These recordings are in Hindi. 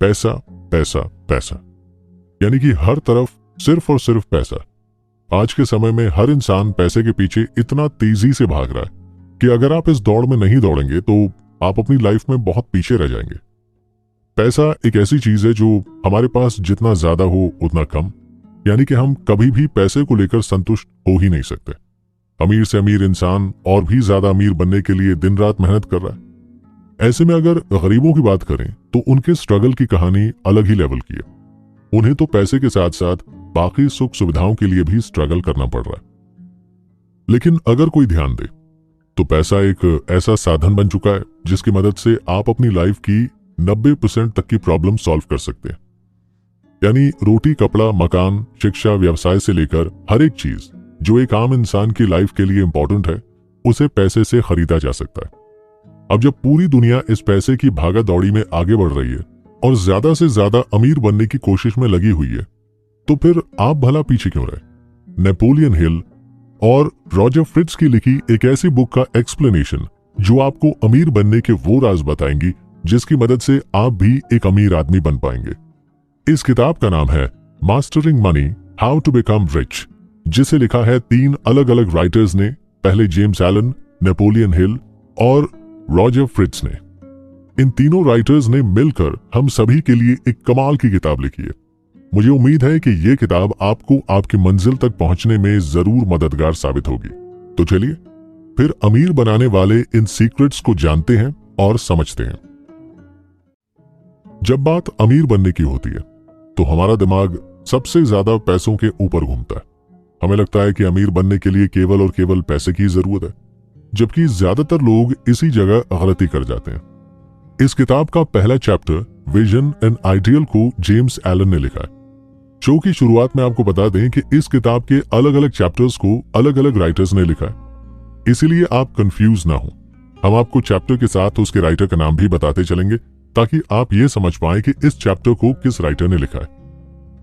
पैसा पैसा पैसा, यानी कि हर तरफ सिर्फ और सिर्फ पैसा। आज के समय में हर इंसान पैसे के पीछे इतना तेजी से भाग रहा है कि अगर आप इस दौड़ में नहीं दौड़ेंगे तो आप अपनी लाइफ में बहुत पीछे रह जाएंगे। पैसा एक ऐसी चीज है जो हमारे पास जितना ज्यादा हो उतना कम, यानी कि हम कभी भी पैसे को लेकर संतुष्ट हो ही नहीं सकते। अमीर से अमीर इंसान और भी ज्यादा अमीर बनने के लिए दिन रात मेहनत कर रहा है। ऐसे में अगर गरीबों की बात करें तो उनके स्ट्रगल की कहानी अलग ही लेवल की है। उन्हें तो पैसे के साथ साथ बाकी सुख सुविधाओं के लिए भी स्ट्रगल करना पड़ रहा है। लेकिन अगर कोई ध्यान दे तो पैसा एक ऐसा साधन बन चुका है जिसकी मदद से आप अपनी लाइफ की 90% तक की प्रॉब्लम सॉल्व कर सकते हैं। यानी रोटी, कपड़ा, मकान, शिक्षा, व्यवसाय से लेकर हर एक चीज जो एक आम इंसान की लाइफ के लिए इंपॉर्टेंट है उसे पैसे से खरीदा जा सकता है। अब जब पूरी दुनिया इस पैसे की भागा दौड़ी में आगे बढ़ रही है और ज्यादा से ज्यादा अमीर बनने की कोशिश में लगी हुई है, तो फिर आप भला पीछे क्यों रहे? नेपोलियन हिल और रॉजर फ्रिट्ज की लिखी एक ऐसी बुक का एक्सप्लेनेशन जो आपको अमीर बनने के वो राज बताएंगी जिसकी मदद से आप भी एक अमीर आदमी बन पाएंगे। इस किताब का नाम है mastering money, how to become rich, जिसे लिखा है 3 अलग अलग राइटर्स ने, पहले जेम्स एलन, नेपोलियन हिल और रॉजर फ्रिट्ज ने। इन तीनों राइटर्स ने मिलकर हम सभी के लिए एक कमाल की किताब लिखी है। मुझे उम्मीद है कि यह किताब आपको आपकी मंजिल तक पहुंचने में जरूर मददगार साबित होगी। तो चलिए फिर अमीर बनाने वाले इन सीक्रेट्स को जानते हैं और समझते हैं। जब बात अमीर बनने की होती है तो हमारा दिमाग सबसे ज्यादा पैसों के ऊपर घूमता है। हमें लगता है कि अमीर बनने के लिए केवल और केवल पैसे की जरूरत है, जबकि ज्यादातर लोग इसी जगह गलती कर जाते हैं। इस किताब का पहला चैप्टर विजन एंड आइडियल को जेम्स एलन ने लिखा है। शो की शुरुआत में आपको बता दें कि इस किताब के अलग अलग चैप्टर्स को अलग अलग राइटर्स ने लिखा है, इसीलिए आप कंफ्यूज ना हो। हम आपको चैप्टर के साथ उसके राइटर का नाम भी बताते चलेंगे ताकि आप ये समझ पाएं कि इस चैप्टर को किस राइटर ने लिखा है।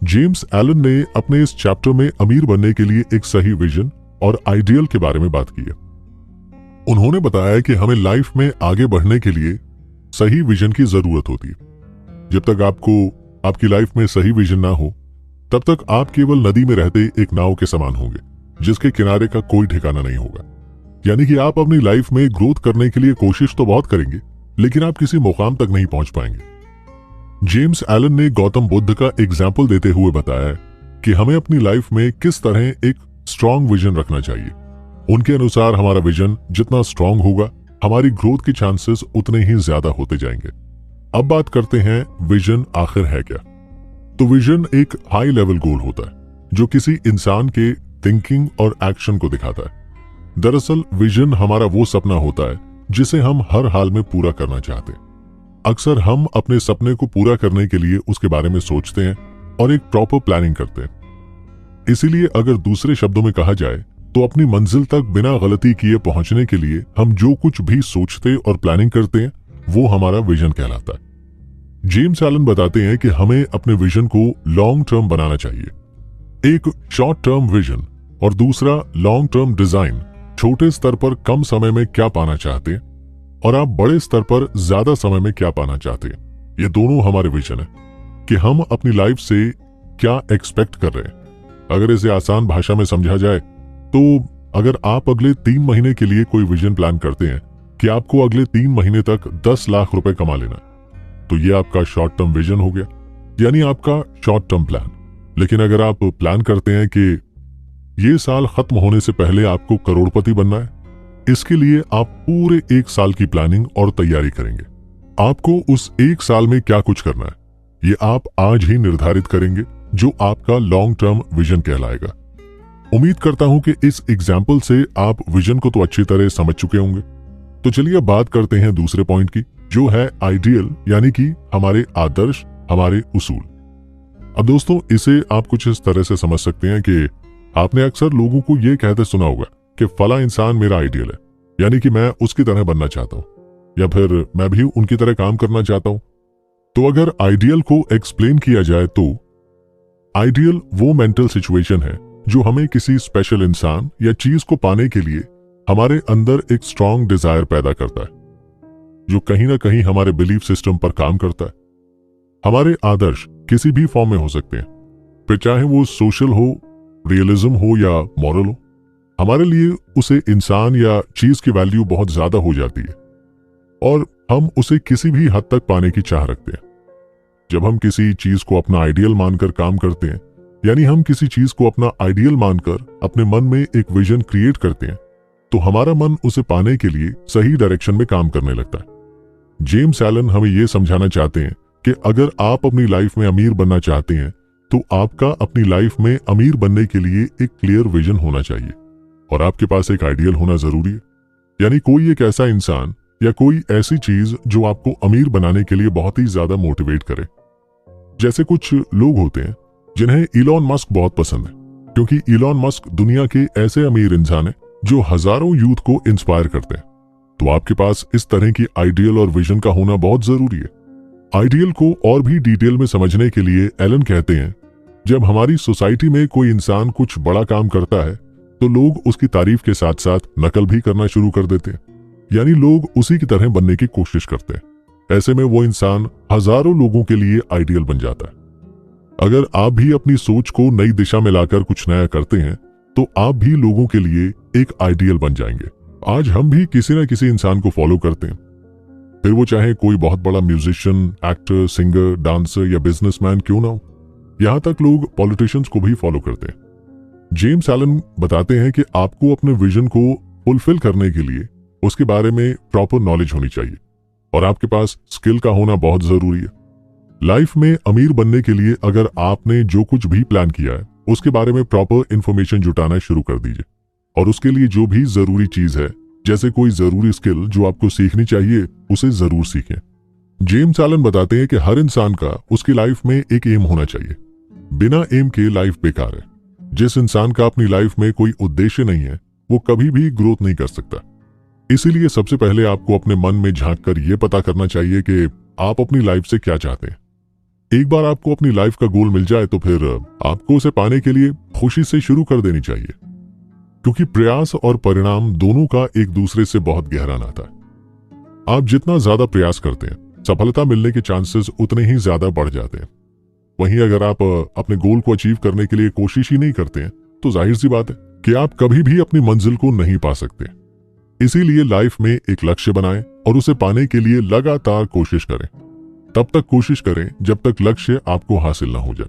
जेम्स एलन ने अपने इस चैप्टर में अमीर बनने के लिए एक सही विजन और आइडियल के बारे में बात की है। उन्होंने बताया कि हमें लाइफ में आगे बढ़ने के लिए सही विजन की जरूरत होती है। जब तक आपको आपकी लाइफ में सही विजन ना हो तब तक आप केवल नदी में रहते एक नाव के समान होंगे जिसके किनारे का कोई ठिकाना नहीं होगा। यानी कि आप अपनी लाइफ में ग्रोथ करने के लिए कोशिश तो बहुत करेंगे लेकिन आप किसी मुकाम तक नहीं पहुंच पाएंगे। जेम्स एलन ने गौतम बुद्ध का एग्जाम्पल देते हुए बताया कि हमें अपनी लाइफ में किस तरह एक स्ट्रांग विजन रखना चाहिए। उनके अनुसार हमारा विजन जितना स्ट्रांग होगा हमारी ग्रोथ के चांसेस उतने ही ज्यादा होते जाएंगे। अब बात करते हैं विजन आखिर है क्या। तो विजन एक हाई लेवल गोल होता है जो किसी इंसान के थिंकिंग और एक्शन को दिखाता है। दरअसल विजन हमारा वो सपना होता है जिसे हम हर हाल में पूरा करना चाहते हैं। अक्सर हम अपने सपने को पूरा करने के लिए उसके बारे में सोचते हैं और एक प्रॉपर प्लानिंग करते हैं। इसीलिए अगर दूसरे शब्दों में कहा जाए तो अपनी मंजिल तक बिना गलती किए पहुंचने के लिए हम जो कुछ भी सोचते और प्लानिंग करते हैं वो हमारा विजन कहलाता है। जेम्स एलन बताते हैं कि हमें अपने विजन को लॉन्ग टर्म बनाना चाहिए। एक शॉर्ट टर्म विजन और दूसरा लॉन्ग टर्म डिजाइन। छोटे स्तर पर कम समय में क्या पाना चाहते हैं और आप बड़े स्तर पर ज्यादा समय में क्या पाना चाहते हैं, ये दोनों हमारे विजन है कि हम अपनी लाइफ से क्या एक्सपेक्ट कर रहे हैं। अगर इसे आसान भाषा में समझा जाए तो अगर आप अगले 3 महीने के लिए कोई विजन प्लान करते हैं कि आपको अगले 3 महीने तक 10 लाख रुपए कमा लेना, तो ये आपका शॉर्ट टर्म विजन हो गया, यानी आपका शॉर्ट टर्म प्लान। लेकिन अगर आप प्लान करते हैं कि ये साल खत्म होने से पहले आपको करोड़पति बनना है, इसके लिए आप पूरे 1 साल की प्लानिंग और तैयारी करेंगे। आपको उस 1 साल में क्या कुछ करना है ये आप आज ही निर्धारित करेंगे, जो आपका लॉन्ग टर्म विजन कहलाएगा। उम्मीद करता हूं कि इस एग्जाम्पल से आप विजन को तो अच्छी तरह समझ चुके होंगे। तो चलिए बात करते हैं दूसरे पॉइंट की, जो है आइडियल, यानी कि हमारे आदर्श, हमारे उसूल। अब दोस्तों इसे आप कुछ इस तरह से समझ सकते हैं कि आपने अक्सर लोगों को यह कहते सुना होगा कि फला इंसान मेरा आइडियल है, यानी कि मैं उसकी तरह बनना चाहता हूं या फिर मैं भी उनकी तरह काम करना चाहता हूं। तो अगर आइडियल को एक्सप्लेन किया जाए तो आइडियल वो मेंटल सिचुएशन है जो हमें किसी स्पेशल इंसान या चीज को पाने के लिए हमारे अंदर एक स्ट्रांग डिजायर पैदा करता है, जो कहीं ना कहीं हमारे बिलीफ सिस्टम पर काम करता है। हमारे आदर्श किसी भी फॉर्म में हो सकते हैं, फिर चाहे वो सोशल हो, रियलिज्म हो या मॉरल हो। हमारे लिए उसे इंसान या चीज की वैल्यू बहुत ज्यादा हो जाती है और हम उसे किसी भी हद तक पाने की चाह रखते हैं। जब हम किसी चीज को अपना आइडियल मानकर काम करते हैं, यानी हम किसी चीज को अपना आइडियल मानकर अपने मन में एक विजन क्रिएट करते हैं, तो हमारा मन उसे पाने के लिए सही डायरेक्शन में काम करने लगता है। जेम्स एलन हमें यह समझाना चाहते हैं कि अगर आप अपनी लाइफ में अमीर बनना चाहते हैं तो आपका अपनी लाइफ में अमीर बनने के लिए एक क्लियर विजन होना चाहिए और आपके पास एक आइडियल होना जरूरी है। यानी कोई एक ऐसा इंसान या कोई ऐसी चीज जो आपको अमीर बनाने के लिए बहुत ही ज्यादा मोटिवेट करे। जैसे कुछ लोग होते हैं जिन्हें इलॉन मस्क बहुत पसंद है, क्योंकि इलॉन मस्क दुनिया के ऐसे अमीर इंसान हैं जो हजारों यूथ को इंस्पायर करते हैं। तो आपके पास इस तरह की आइडियल और विजन का होना बहुत जरूरी है। आइडियल को और भी डिटेल में समझने के लिए एलन कहते हैं, जब हमारी सोसाइटी में कोई इंसान कुछ बड़ा काम करता है तो लोग उसकी तारीफ के साथ साथ नकल भी करना शुरू कर देते हैं, यानी लोग उसी की तरह बनने की कोशिश करते हैं। ऐसे में वो इंसान हजारों लोगों के लिए आइडियल बन जाता है। अगर आप भी अपनी सोच को नई दिशा में लाकर कुछ नया करते हैं तो आप भी लोगों के लिए एक आइडियल बन जाएंगे। आज हम भी किसी न किसी इंसान को फॉलो करते हैं, फिर वो चाहे कोई बहुत बड़ा म्यूजिशियन, एक्टर, सिंगर, डांसर या बिजनेसमैन क्यों ना हो। यहां तक लोग पॉलिटिशियंस को भी फॉलो करते हैं। जेम्स एलन बताते हैं कि आपको अपने विजन को फुलफिल करने के लिए उसके बारे में प्रॉपर नॉलेज होनी चाहिए और आपके पास स्किल का होना बहुत जरूरी है। लाइफ में अमीर बनने के लिए अगर आपने जो कुछ भी प्लान किया है उसके बारे में प्रॉपर इंफॉर्मेशन जुटाना शुरू कर दीजिए और उसके लिए जो भी जरूरी चीज है, जैसे कोई जरूरी स्किल जो आपको सीखनी चाहिए, उसे जरूर सीखें। जेम्स एलन बताते हैं कि हर इंसान का उसकी लाइफ में एक एम होना चाहिए। बिना एम के लाइफ बेकार है। जिस इंसान का अपनी लाइफ में कोई उद्देश्य नहीं है वो कभी भी ग्रोथ नहीं कर सकता। इसीलिए सबसे पहले आपको अपने मन में झांक कर यह पता करना चाहिए कि आप अपनी लाइफ से क्या चाहते हैं। एक बार आपको अपनी लाइफ का गोल मिल जाए तो फिर आपको उसे पाने के लिए खुशी से शुरू कर देनी चाहिए, क्योंकि प्रयास और परिणाम दोनों का एक दूसरे से बहुत गहरा नाता है। आप जितना ज्यादा प्रयास करते हैं, सफलता मिलने के चांसेस उतने ही ज्यादा बढ़ जाते हैं। वहीं अगर आप अपने गोल को अचीव करने के लिए कोशिश ही नहीं करते हैं तो जाहिर सी बात है कि आप कभी भी अपनी मंजिल को नहीं पा सकते। इसीलिए लाइफ में एक लक्ष्य बनाएं और उसे पाने के लिए लगातार कोशिश करें। तब तक कोशिश करें जब तक लक्ष्य आपको हासिल ना हो जाए।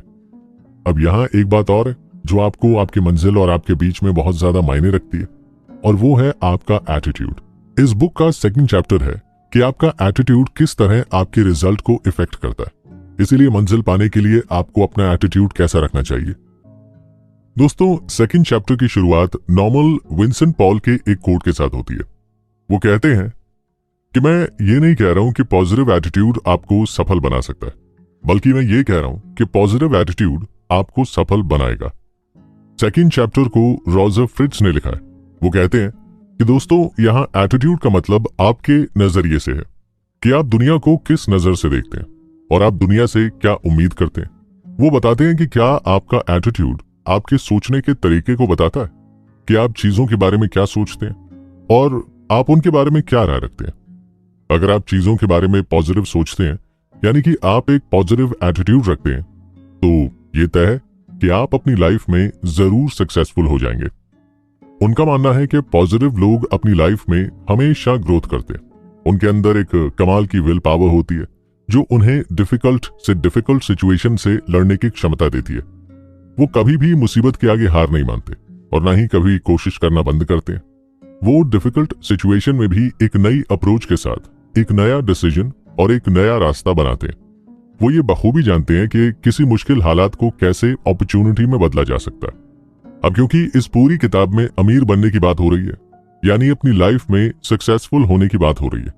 अब यहाँ एक बात और है जो आपको आपकी मंजिल और आपके बीच में बहुत ज्यादा मायने रखती है, और वो है आपका एटीट्यूड। इस बुक का सेकंड चैप्टर है कि आपका एटीट्यूड किस तरह आपके रिजल्ट को इफेक्ट करता है। इसीलिए मंजिल पाने के लिए आपको अपना एटीट्यूड कैसा रखना चाहिए। दोस्तों, सेकंड चैप्टर की शुरुआत नॉर्मल विंसेंट पॉल के एक कोट के साथ होती है। वो कहते हैं कि मैं ये नहीं कह रहा हूं कि पॉजिटिव एटीट्यूड आपको सफल बना सकता है, बल्कि मैं ये कह रहा हूं कि पॉजिटिव एटीट्यूड आपको सफल बनाएगा। सेकंड चैप्टर को रॉजर फ्रिट्ज ने लिखा है। वो कहते हैं कि दोस्तों, यहाँ एटीट्यूड का मतलब आपके नजरिए से है कि आप दुनिया को किस नजर से देखते हैं और आप दुनिया से क्या उम्मीद करते हैं। वो बताते हैं कि क्या आपका एटीट्यूड आपके सोचने के तरीके को बताता है कि आप चीजों के बारे में क्या सोचते हैं और आप उनके बारे में क्या राय रखते हैं। अगर आप चीजों के बारे में पॉजिटिव सोचते हैं, यानी कि आप एक पॉजिटिव एटीट्यूड रखते हैं, तो ये तय है कि आप अपनी लाइफ में जरूर सक्सेसफुल हो जाएंगे। उनका मानना है कि पॉजिटिव लोग अपनी लाइफ में हमेशा ग्रोथ करते हैं। उनके अंदर एक कमाल की विल पावर होती है जो उन्हें डिफिकल्ट से डिफिकल्ट सिचुएशन से लड़ने की क्षमता देती है। वो कभी भी मुसीबत के आगे हार नहीं मानते और ना ही कभी कोशिश करना बंद करते हैं। वो डिफिकल्ट सिचुएशन में भी एक नई अप्रोच के साथ एक नया डिसीजन और एक नया रास्ता बनाते हैं। वो ये बखूबी जानते हैं कि किसी मुश्किल हालात को कैसे अपॉर्चुनिटी में बदला जा सकता है। अब क्योंकि इस पूरी किताब में अमीर बनने की बात हो रही है, यानी अपनी लाइफ में सक्सेसफुल होने की बात हो रही है,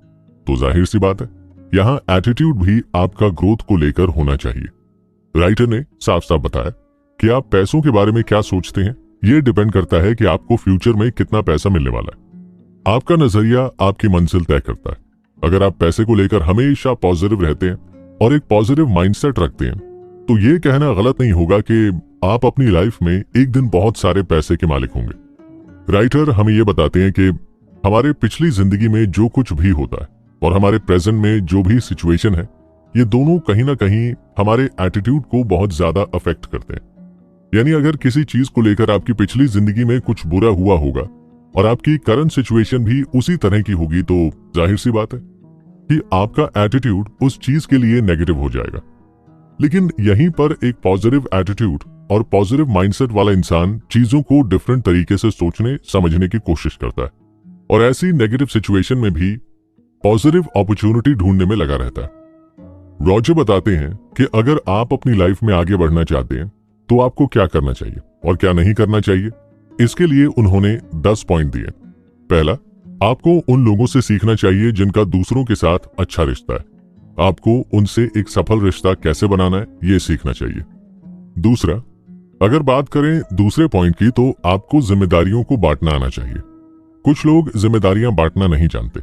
तो जाहिर सी बात है यहाँ एटीट्यूड भी आपका ग्रोथ को लेकर होना चाहिए। राइटर ने साफ साफ बताया कि आप पैसों के बारे में क्या सोचते हैं ये डिपेंड करता है कि आपको फ्यूचर में कितना पैसा मिलने वाला है। आपका नजरिया आपकी मंजिल तय करता है। अगर आप पैसे को लेकर हमेशा पॉजिटिव रहते हैं और एक पॉजिटिव माइंडसेट रखते हैं, तो ये कहना गलत नहीं होगा कि आप अपनी लाइफ में एक दिन बहुत सारे पैसे के मालिक होंगे। राइटर हमें ये बताते हैं कि हमारे पिछली जिंदगी में जो कुछ भी होता है और हमारे प्रेजेंट में जो भी सिचुएशन है, ये दोनों कहीं ना कहीं हमारे एटीट्यूड को बहुत ज्यादा अफेक्ट करते हैं। यानी अगर किसी चीज को लेकर आपकी पिछली जिंदगी में कुछ बुरा हुआ होगा और आपकी करंट सिचुएशन भी उसी तरह की होगी, तो जाहिर सी बात है कि आपका एटीट्यूड उस चीज के लिए नेगेटिव हो जाएगा। लेकिन यहीं पर एक पॉजिटिव एटीट्यूड और पॉजिटिव माइंडसेट वाला इंसान चीजों को डिफरेंट तरीके से सोचने समझने की कोशिश करता है और ऐसी नेगेटिव सिचुएशन में भी पॉजिटिव अपॉर्चुनिटी ढूंढने में लगा रहता है। रॉजर बताते हैं कि अगर आप अपनी लाइफ में आगे बढ़ना चाहते हैं तो आपको क्या करना चाहिए और क्या नहीं करना चाहिए। इसके लिए उन्होंने 10 पॉइंट दिए। पहला, आपको उन लोगों से सीखना चाहिए जिनका दूसरों के साथ अच्छा रिश्ता है। आपको उनसे एक सफल रिश्ता कैसे बनाना है ये सीखना चाहिए। दूसरा, अगर बात करें दूसरे पॉइंट की, तो आपको जिम्मेदारियों को बांटना आना चाहिए। कुछ लोग जिम्मेदारियां बांटना नहीं जानते,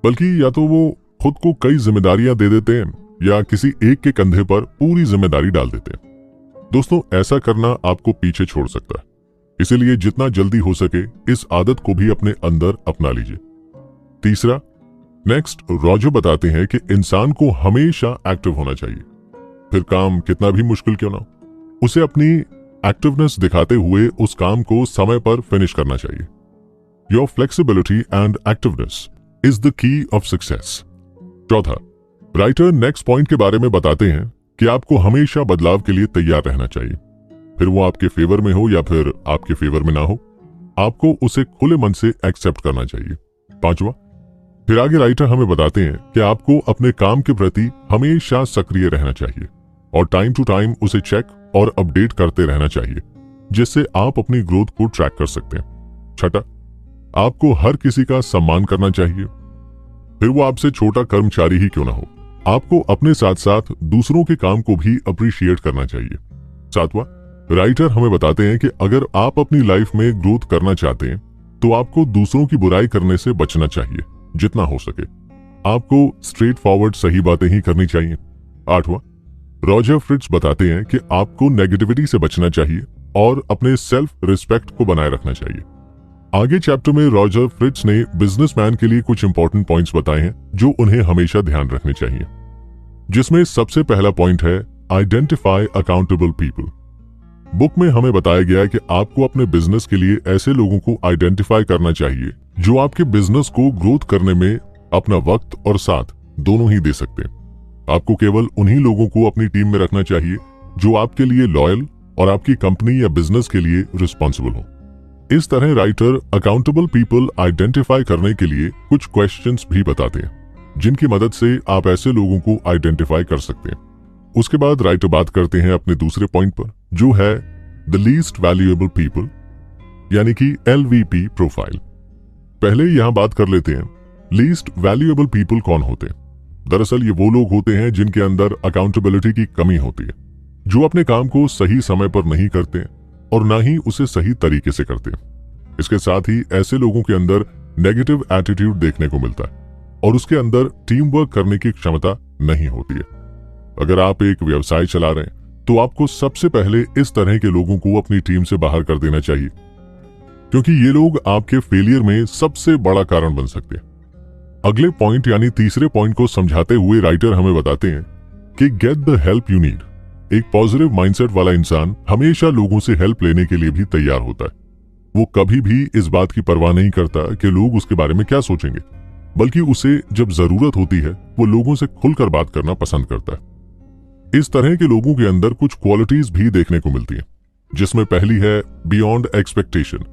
बल्कि या तो वो खुद को कई जिम्मेदारियां दे देते हैं या किसी एक के कंधे पर पूरी जिम्मेदारी डाल देते हैं। दोस्तों, ऐसा करना आपको पीछे छोड़ सकता है, इसीलिए जितना जल्दी हो सके इस आदत को भी अपने अंदर अपना लीजिए। तीसरा, नेक्स्ट, रॉजर बताते हैं कि इंसान को हमेशा एक्टिव होना चाहिए। फिर काम कितना भी मुश्किल क्यों ना हो, उसे अपनी एक्टिवनेस दिखाते हुए उस काम को समय पर फिनिश करना चाहिए। Your flexibility and activeness is the key of success. चौथा, राइटर नेक्स्ट पॉइंट के बारे में बताते हैं कि आपको हमेशा बदलाव के लिए तैयार रहना चाहिए, फिर वो आपके फेवर में हो या फिर आपके फेवर में ना हो, आपको उसे खुले मन से एक्सेप्ट करना चाहिए। पांचवा, फिर आगे राइटर हमें बताते हैं कि आपको अपने काम के प्रति हमेशा सक्रिय रहना चाहिए और टाइम टू टाइम उसे चेक और अपडेट करते रहना चाहिए, जिससे आप अपनी ग्रोथ को ट्रैक कर सकते हैं। छठा, आपको हर किसी का सम्मान करना चाहिए, फिर वो आपसे छोटा कर्मचारी ही क्यों ना हो। आपको अपने साथ साथ दूसरों के काम को भी अप्रिशिएट करना चाहिए। सातवां, राइटर हमें बताते हैं कि अगर आप अपनी लाइफ में ग्रोथ करना चाहते हैं तो आपको दूसरों की बुराई करने से बचना चाहिए जितना हो सके। आपको स्ट्रेट फॉरवर्ड सही बातें ही करनी चाहिए। आठवां, रॉजर फ्रिट्ज बताते हैं कि आपको नेगेटिविटी से बचना चाहिए और अपने सेल्फ रिस्पेक्ट को बनाए रखना चाहिए। आगे चैप्टर में रॉजर फ्रिट्ज ने बिजनेसमैन के लिए कुछ इंपॉर्टेंट पॉइंट्स बताए हैं जो उन्हें हमेशा ध्यान रखने चाहिए, जिसमें सबसे पहला पॉइंट है आइडेंटिफाई अकाउंटेबल पीपल। बुक में हमें बताया गया है कि आपको अपने बिजनेस के लिए ऐसे लोगों को आइडेंटिफाई करना चाहिए जो आपके बिजनेस को ग्रोथ करने में अपना वक्त और साथ दोनों ही दे सकते हैं। आपको केवल उन्हीं लोगों को अपनी टीम में रखना चाहिए जो आपके लिए लॉयल और आपकी कंपनी या बिजनेस के लिए रिस्पॉन्सिबल हो। इस तरह राइटर अकाउंटेबल पीपल आइडेंटिफाई करने के लिए कुछ क्वेश्चंस भी बताते हैं, जिनकी मदद से आप ऐसे लोगों को आइडेंटिफाई कर सकते हैं। उसके बाद राइटर बात करते हैं अपने दूसरे पॉइंट पर, जो है द लीस्ट वैल्यूएबल पीपल, यानी कि LVP प्रोफाइल। पहले यहां बात कर लेते हैं लीस्ट वैल्यूएबल पीपल कौन होते हैं। दरअसल ये वो लोग होते हैं जिनके अंदर अकाउंटेबिलिटी की कमी होती है, जो अपने काम को सही समय पर नहीं करते और ना ही उसे सही तरीके से करते। इसके साथ ही ऐसे लोगों के अंदर नेगेटिव एटीट्यूड देखने को मिलता है और उसके अंदर टीम वर्क करने की क्षमता नहीं होती है। अगर आप एक व्यवसाय चला रहे हैं तो आपको सबसे पहले इस तरह के लोगों को अपनी टीम से बाहर कर देना चाहिए, क्योंकि ये लोग आपके फेलियर में सबसे बड़ा कारण बन सकते हैं। अगले पॉइंट यानी तीसरे पॉइंट को समझाते हुए राइटर हमें बताते हैं कि get the help you need. एक पॉजिटिव माइंडसेट वाला इंसान हमेशा लोगों से हेल्प लेने के लिए भी तैयार होता है। वो कभी भी इस बात की परवाह नहीं करता कि लोग उसके बारे में क्या सोचेंगे, बल्कि उसे जब जरूरत होती है वो लोगों से खुलकर बात करना पसंद करता है। इस तरह के लोगों के अंदर कुछ क्वालिटीज भी देखने को मिलती हैं, जिसमें पहली है बियॉन्ड एक्सपेक्टेशन।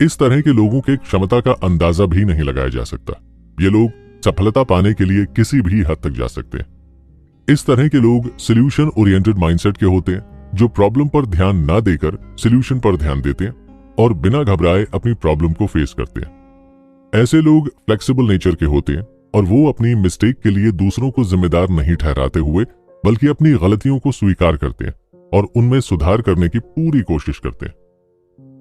इस तरह के लोगों के क्षमता का अंदाजा भी नहीं लगाया जा सकता। ये लोग सफलता पाने के लिए किसी भी हद तक जा सकते हैं। इस तरह के लोग सॉल्यूशन ओरिएंटेड माइंडसेट के होते हैं, जो प्रॉब्लम पर ध्यान ना देकर सॉल्यूशन पर ध्यान देते हैं और बिना घबराए अपनी प्रॉब्लम को फेस करते हैं। ऐसे लोग फ्लेक्सिबल नेचर के होते हैं और वो अपनी मिस्टेक के लिए दूसरों को जिम्मेदार नहीं ठहराते हुए बल्कि अपनी गलतियों को स्वीकार करते हैं और उनमें सुधार करने की पूरी कोशिश करते हैं।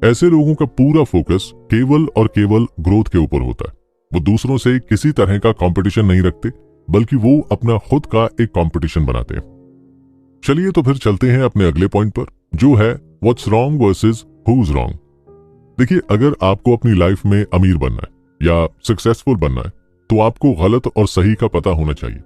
ऐसे लोगों का पूरा फोकस केवल और केवल ग्रोथ के ऊपर होता है। वो दूसरों से किसी तरह का कंपटीशन नहीं रखते, बल्कि वो अपना खुद का एक कंपटीशन बनाते हैं। चलिए तो फिर चलते हैं अपने अगले पॉइंट पर, जो है what's wrong versus who is wrong. देखिए, अगर आपको अपनी लाइफ में अमीर बनना है या सक्सेसफुल बनना है तो आपको गलत और सही का पता होना चाहिए।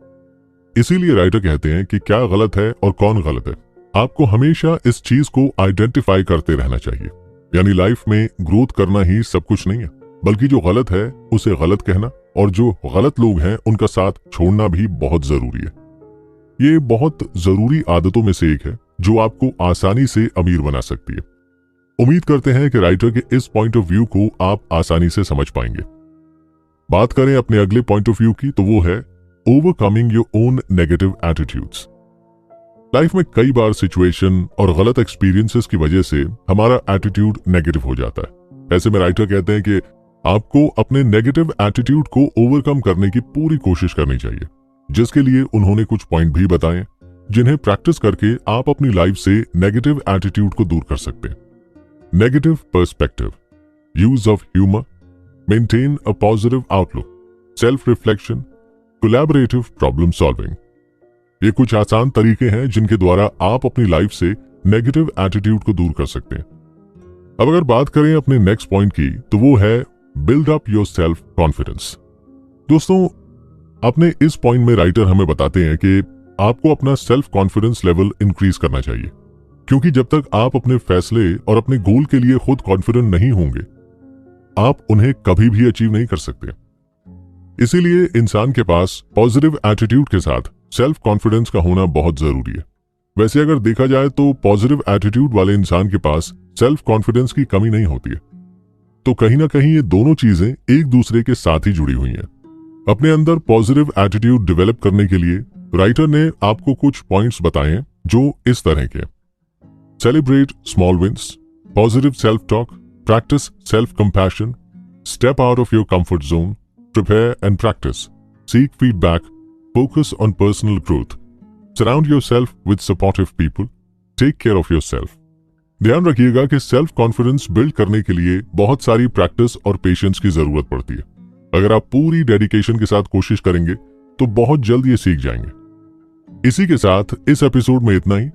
इसीलिए राइटर कहते हैं कि क्या गलत है और कौन गलत है, आपको हमेशा इस चीज को आइडेंटिफाई करते रहना चाहिए। यानी लाइफ में ग्रोथ करना ही सब कुछ नहीं है, बल्कि जो गलत है उसे गलत कहना और जो गलत लोग हैं उनका साथ छोड़ना भी बहुत जरूरी है। ये बहुत जरूरी आदतों में से एक है जो आपको आसानी से अमीर बना सकती है। उम्मीद करते हैं कि राइटर के इस पॉइंट ऑफ व्यू को आप आसानी से समझ पाएंगे। बात करें अपने अगले पॉइंट ऑफ व्यू की, तो वो है overcoming your own negative attitudes. Life में कई बार सिचुएशन और गलत एक्सपीरियंसेस की वजह से हमारा एटीट्यूड नेगेटिव हो जाता है। ऐसे में राइटर कहते हैं कि आपको अपने नेगेटिव एटीट्यूड को ओवरकम करने की पूरी कोशिश करनी चाहिए, जिसके लिए उन्होंने कुछ पॉइंट भी बताए जिन्हें प्रैक्टिस करके आप अपनी लाइफ से नेगेटिव एटीट्यूड को दूर कर सकते हैं। Negative perspective, use of humour, maintain a positive outlook, self reflection, collaborative problem solving. ये कुछ आसान तरीके हैं जिनके द्वारा आप अपनी लाइफ से नेगेटिव एटीट्यूड को दूर कर सकते हैं। अब अगर बात करें अपने नेक्स्ट पॉइंट की, तो वो है build up your self confidence. दोस्तों, अपने इस पॉइंट में राइटर हमें बताते हैं कि आपको अपना सेल्फ कॉन्फिडेंस लेवल इंक्रीज करना चाहिए, क्योंकि जब तक आप अपने फैसले और अपने गोल के लिए खुद कॉन्फिडेंट नहीं होंगे, आप उन्हें कभी भी अचीव नहीं कर सकते। इसीलिए इंसान के पास पॉजिटिव एटीट्यूड के साथ सेल्फ कॉन्फिडेंस का होना बहुत जरूरी है। वैसे अगर देखा जाए तो पॉजिटिव एटीट्यूड वाले इंसान के पास सेल्फ कॉन्फिडेंस की कमी नहीं होती है। तो कहीं ना कहीं ये दोनों चीजें एक दूसरे के साथ ही जुड़ी हुई हैं। अपने अंदर पॉजिटिव एटीट्यूड डेवलप करने के लिए राइटर ने आपको कुछ पॉइंट्स बताए हैं जो इस तरह के: celebrate small wins, positive self talk, practice self compassion, step out of your comfort zone, prepare and practice, seek feedback, focus on personal growth, surround yourself with supportive people, take care of yourself. ध्यान रखिएगा कि सेल्फ कॉन्फिडेंस बिल्ड करने के लिए बहुत सारी प्रैक्टिस और पेशेंस की जरूरत पड़ती है। अगर आप पूरी डेडिकेशन के साथ कोशिश करेंगे तो बहुत जल्द ये सीख जाएंगे। इसी के साथ इस एपिसोड में इतना ही।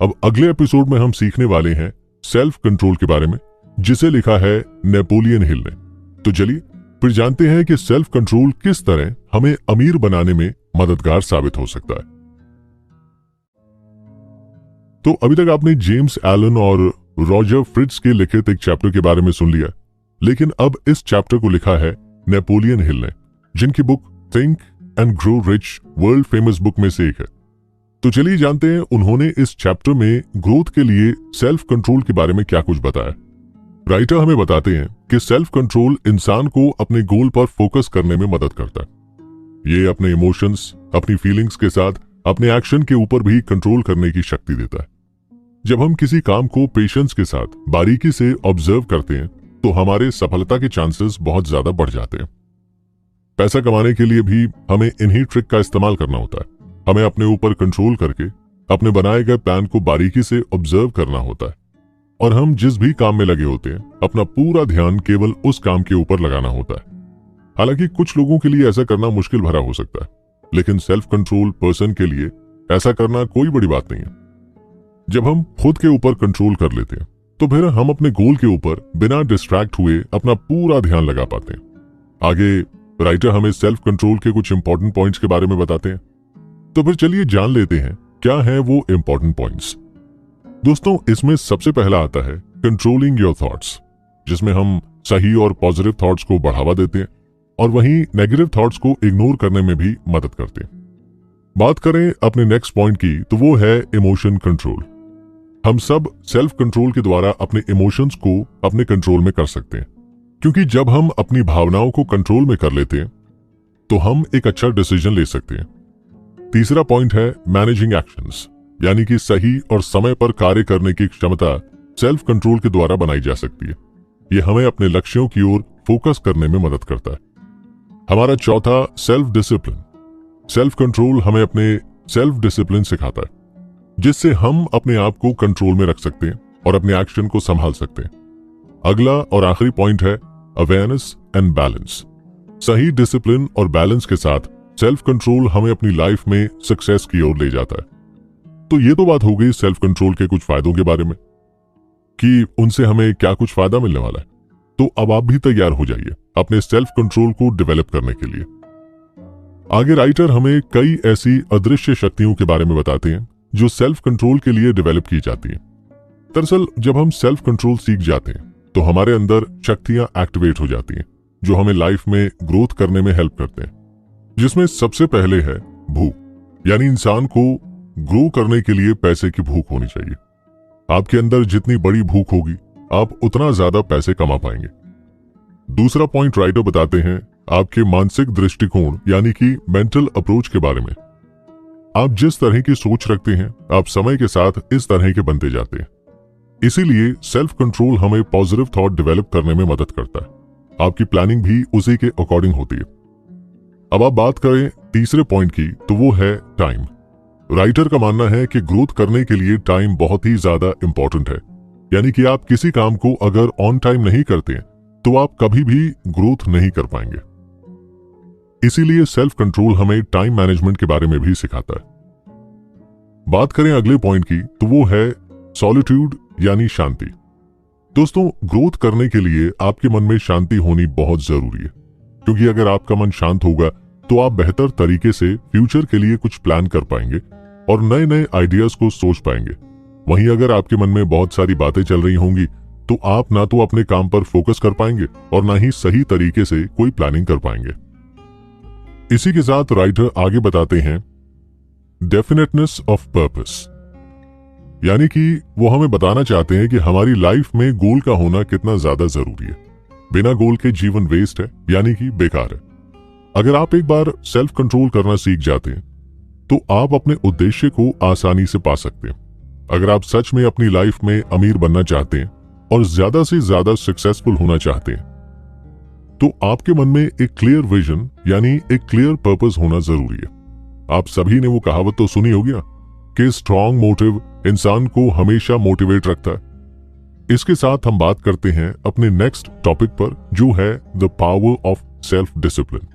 अब अगले एपिसोड में हम सीखने वाले हैं सेल्फ कंट्रोल के बारे में, जिसे लिखा है नेपोलियन हिल ने। तो चलिए फिर जानते हैं कि सेल्फ कंट्रोल किस तरह हमें अमीर बनाने में मददगार साबित हो सकता है। तो अभी तक आपने जेम्स एलन और रॉजर फ्रिट्ज के लिखित एक चैप्टर के बारे में सुन लिया, लेकिन अब इस चैप्टर को लिखा है नेपोलियन हिल ने, जिनकी book think and grow rich world famous book में से एक है। तो चलिए जानते हैं उन्होंने इस चैप्टर में ग्रोथ के लिए सेल्फ कंट्रोल के बारे में क्या कुछ बताया। राइटर हमें बताते हैं कि सेल्फ कंट्रोल इंसान को अपने गोल पर फोकस करने में मदद करता है। ये अपने इमोशंस, अपनी फीलिंग्स के साथ अपने एक्शन के ऊपर भी कंट्रोल करने की शक्ति देता है। जब हम किसी काम को पेशेंस के साथ बारीकी से ऑब्जर्व करते हैं तो हमारे सफलता के चांसेस बहुत ज्यादा बढ़ जाते हैं। पैसा कमाने के लिए भी हमें इन्हीं ट्रिक का इस्तेमाल करना होता है। हमें अपने ऊपर कंट्रोल करके अपने बनाए गए प्लान को बारीकी से ऑब्जर्व करना होता है, और हम जिस भी काम में लगे होते हैं अपना पूरा ध्यान केवल उस काम के ऊपर लगाना होता है। हालांकि कुछ लोगों के लिए ऐसा करना मुश्किल भरा हो सकता है, लेकिन सेल्फ कंट्रोल पर्सन के लिए ऐसा करना कोई बड़ी बात नहीं है। जब हम खुद के ऊपर कंट्रोल कर लेते हैं तो फिर हम अपने गोल के ऊपर बिना डिस्ट्रैक्ट हुए अपना पूरा ध्यान लगा पाते हैं। आगे राइटर हमें सेल्फ कंट्रोल के कुछ इंपॉर्टेंट पॉइंट्स के बारे में बताते हैं। तो फिर चलिए जान लेते हैं क्या है वो इंपॉर्टेंट पॉइंट्स। दोस्तों, इसमें सबसे पहला आता है कंट्रोलिंग योर थॉट्स, जिसमें हम सही और पॉजिटिव थॉट्स को बढ़ावा देते हैं और वहीं नेगेटिव थॉट्स को इग्नोर करने में भी मदद करते हैं। बात करें अपने नेक्स्ट पॉइंट की, तो वो है इमोशन कंट्रोल। हम सब सेल्फ कंट्रोल के द्वारा अपने इमोशंस को अपने कंट्रोल में कर सकते हैं, क्योंकि जब हम अपनी भावनाओं को कंट्रोल में कर लेते हैं तो हम एक अच्छा डिसीजन ले सकते हैं। तीसरा पॉइंट है मैनेजिंग एक्शंस, यानी कि सही और समय पर कार्य करने की क्षमता सेल्फ कंट्रोल के द्वारा बनाई जा सकती है। यह हमें अपने लक्ष्यों की ओर फोकस करने में मदद करता है। हमारा चौथा सेल्फ डिसिप्लिन। सेल्फ कंट्रोल हमें अपने सेल्फ डिसिप्लिन सिखाता है, जिससे हम अपने आप को कंट्रोल में रख सकते हैं और अपने एक्शन को संभाल सकते हैं। अगला और आखिरी पॉइंट है अवेयरनेस एंड बैलेंस। सही डिसिप्लिन और बैलेंस के साथ सेल्फ कंट्रोल हमें अपनी लाइफ में सक्सेस की ओर ले जाता है। तो ये तो बात हो गई सेल्फ कंट्रोल के कुछ फायदों के बारे में कि उनसे हमें क्या कुछ फायदा मिलने वाला है। तो अब आप भी तैयार हो जाइए अपने सेल्फ कंट्रोल को डेवलप करने के लिए। आगे राइटर हमें कई ऐसी अदृश्य शक्तियों के बारे में बताते हैं जो सेल्फ कंट्रोल के लिए डेवलप की जाती हैं। दरअसल जब हम सेल्फ कंट्रोल सीख जाते हैं तो हमारे अंदर शक्तियां एक्टिवेट हो जाती हैं जो हमें लाइफ में ग्रोथ करने में हेल्प करते हैं, जिसमें सबसे पहले है भूख, यानी इंसान को ग्रो करने के लिए पैसे की भूख होनी चाहिए। आपके अंदर जितनी बड़ी भूख होगी आप उतना ज्यादा पैसे कमा पाएंगे। दूसरा पॉइंट राइटर बताते हैं आपके मानसिक दृष्टिकोण यानी कि मेंटल अप्रोच के बारे में। आप जिस तरह की सोच रखते हैं आप समय के साथ इस तरह के बनते जाते हैं। इसीलिए सेल्फ कंट्रोल हमें पॉजिटिव थॉट डेवलप करने में मदद करता है। आपकी प्लानिंग भी उसी के अकॉर्डिंग होती है। अब आप बात करें तीसरे पॉइंट की तो वो है टाइम। राइटर का मानना है कि ग्रोथ करने के लिए टाइम बहुत ही ज्यादा इंपॉर्टेंट है, यानी कि आप किसी काम को अगर ऑन टाइम नहीं करते हैं तो आप कभी भी ग्रोथ नहीं कर पाएंगे। इसीलिए सेल्फ कंट्रोल हमें टाइम मैनेजमेंट के बारे में भी सिखाता है। बात करें अगले पॉइंट की तो वो है सॉलिट्यूड यानी शांति। दोस्तों, ग्रोथ करने के लिए आपके मन में शांति होनी बहुत जरूरी है, क्योंकि अगर आपका मन शांत होगा तो आप बेहतर तरीके से फ्यूचर के लिए कुछ प्लान कर पाएंगे और नए नए आइडियाज को सोच पाएंगे। वहीं अगर आपके मन में बहुत सारी बातें चल रही होंगी तो आप ना तो अपने काम पर फोकस कर पाएंगे और ना ही सही तरीके से कोई प्लानिंग कर पाएंगे। इसी के साथ राइटर आगे बताते हैं डेफिनेटनेस ऑफ पर्पस, यानी कि वो हमें बताना चाहते हैं कि हमारी लाइफ में गोल का होना कितना ज्यादा जरूरी है। बिना गोल के जीवन वेस्ट है, यानी कि बेकार है। अगर आप एक बार सेल्फ कंट्रोल करना सीख जाते हैं तो आप अपने उद्देश्य को आसानी से पा सकते हैं। अगर आप सच में अपनी लाइफ में अमीर बनना चाहते हैं और ज्यादा से ज्यादा सक्सेसफुल होना चाहते हैं तो आपके मन में एक क्लियर विजन यानी एक क्लियर पर्पस होना जरूरी है। आप सभी ने वो कहावत तो सुनी होगी ना कि स्ट्रॉन्ग मोटिव इंसान को हमेशा मोटिवेट रखता है। इसके साथ हम बात करते हैं अपने नेक्स्ट टॉपिक पर, जो है the power of self discipline.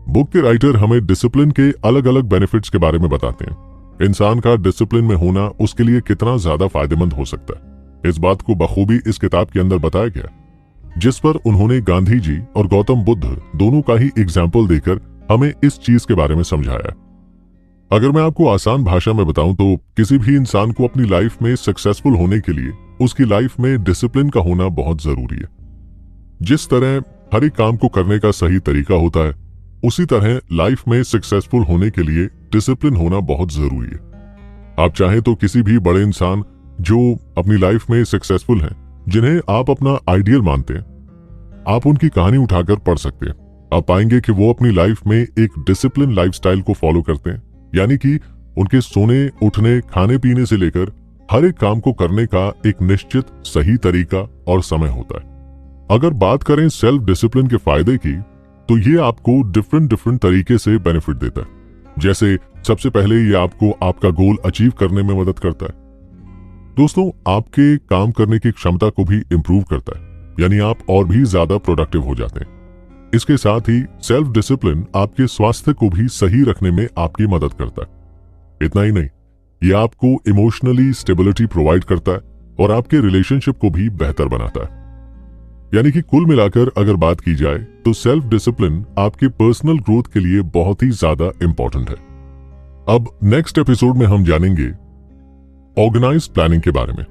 Book के राइटर हमें डिसिप्लिन के अलग अलग बेनिफिट्स के बारे में बताते हैं। इंसान का डिसिप्लिन में होना उसके लिए कितना ज्यादा फायदेमंद हो सकता है, इस बात को बखूबी इस किताब के अंदर बताया गया, जिस पर उन्होंने गांधी जी और गौतम बुद्ध दोनों का ही एग्जाम्पल देकर हमें इस चीज के बारे में समझाया। अगर मैं आपको आसान भाषा में बताऊं तो किसी भी इंसान को अपनी लाइफ में सक्सेसफुल होने के लिए उसकी लाइफ में डिसिप्लिन का होना बहुत जरूरी है। जिस तरह हर एक काम को करने का सही तरीका होता है, उसी तरह लाइफ में सक्सेसफुल होने के लिए डिसिप्लिन होना बहुत जरूरी है। आप चाहें तो किसी भी बड़े इंसान जो अपनी लाइफ में सक्सेसफुल हैं, जिन्हें आप अपना आइडियल मानते हैं, आप उनकी कहानी उठाकर पढ़ सकते हैं। आप पाएंगे कि वो अपनी लाइफ में एक डिसिप्लिन लाइफस्टाइल को फॉलो करते हैं, यानी कि उनके सोने, उठने, खाने पीने से लेकर हर एक काम को करने का एक निश्चित सही तरीका और समय होता है। अगर बात करें सेल्फ डिसिप्लिन के फायदे की तो ये आपको डिफरेंट तरीके से बेनिफिट देता है। जैसे सबसे पहले ये आपको आपका गोल अचीव करने में मदद करता है। दोस्तों, आपके काम करने की क्षमता को भी इंप्रूव करता है, यानी आप और भी ज्यादा प्रोडक्टिव हो जाते हैं। इसके साथ ही सेल्फ डिसिप्लिन आपके स्वास्थ्य को भी सही रखने में आपकी मदद करता है। इतना ही नहीं, ये आपको इमोशनली स्टेबिलिटी प्रोवाइड करता है और आपके रिलेशनशिप को भी बेहतर बनाता है। यानी कि कुल मिलाकर अगर बात की जाए तो सेल्फ डिसिप्लिन आपके पर्सनल ग्रोथ के लिए बहुत ही ज्यादा इंपॉर्टेंट है। अब नेक्स्ट एपिसोड में हम जानेंगे ऑर्गेनाइज्ड प्लानिंग के बारे में।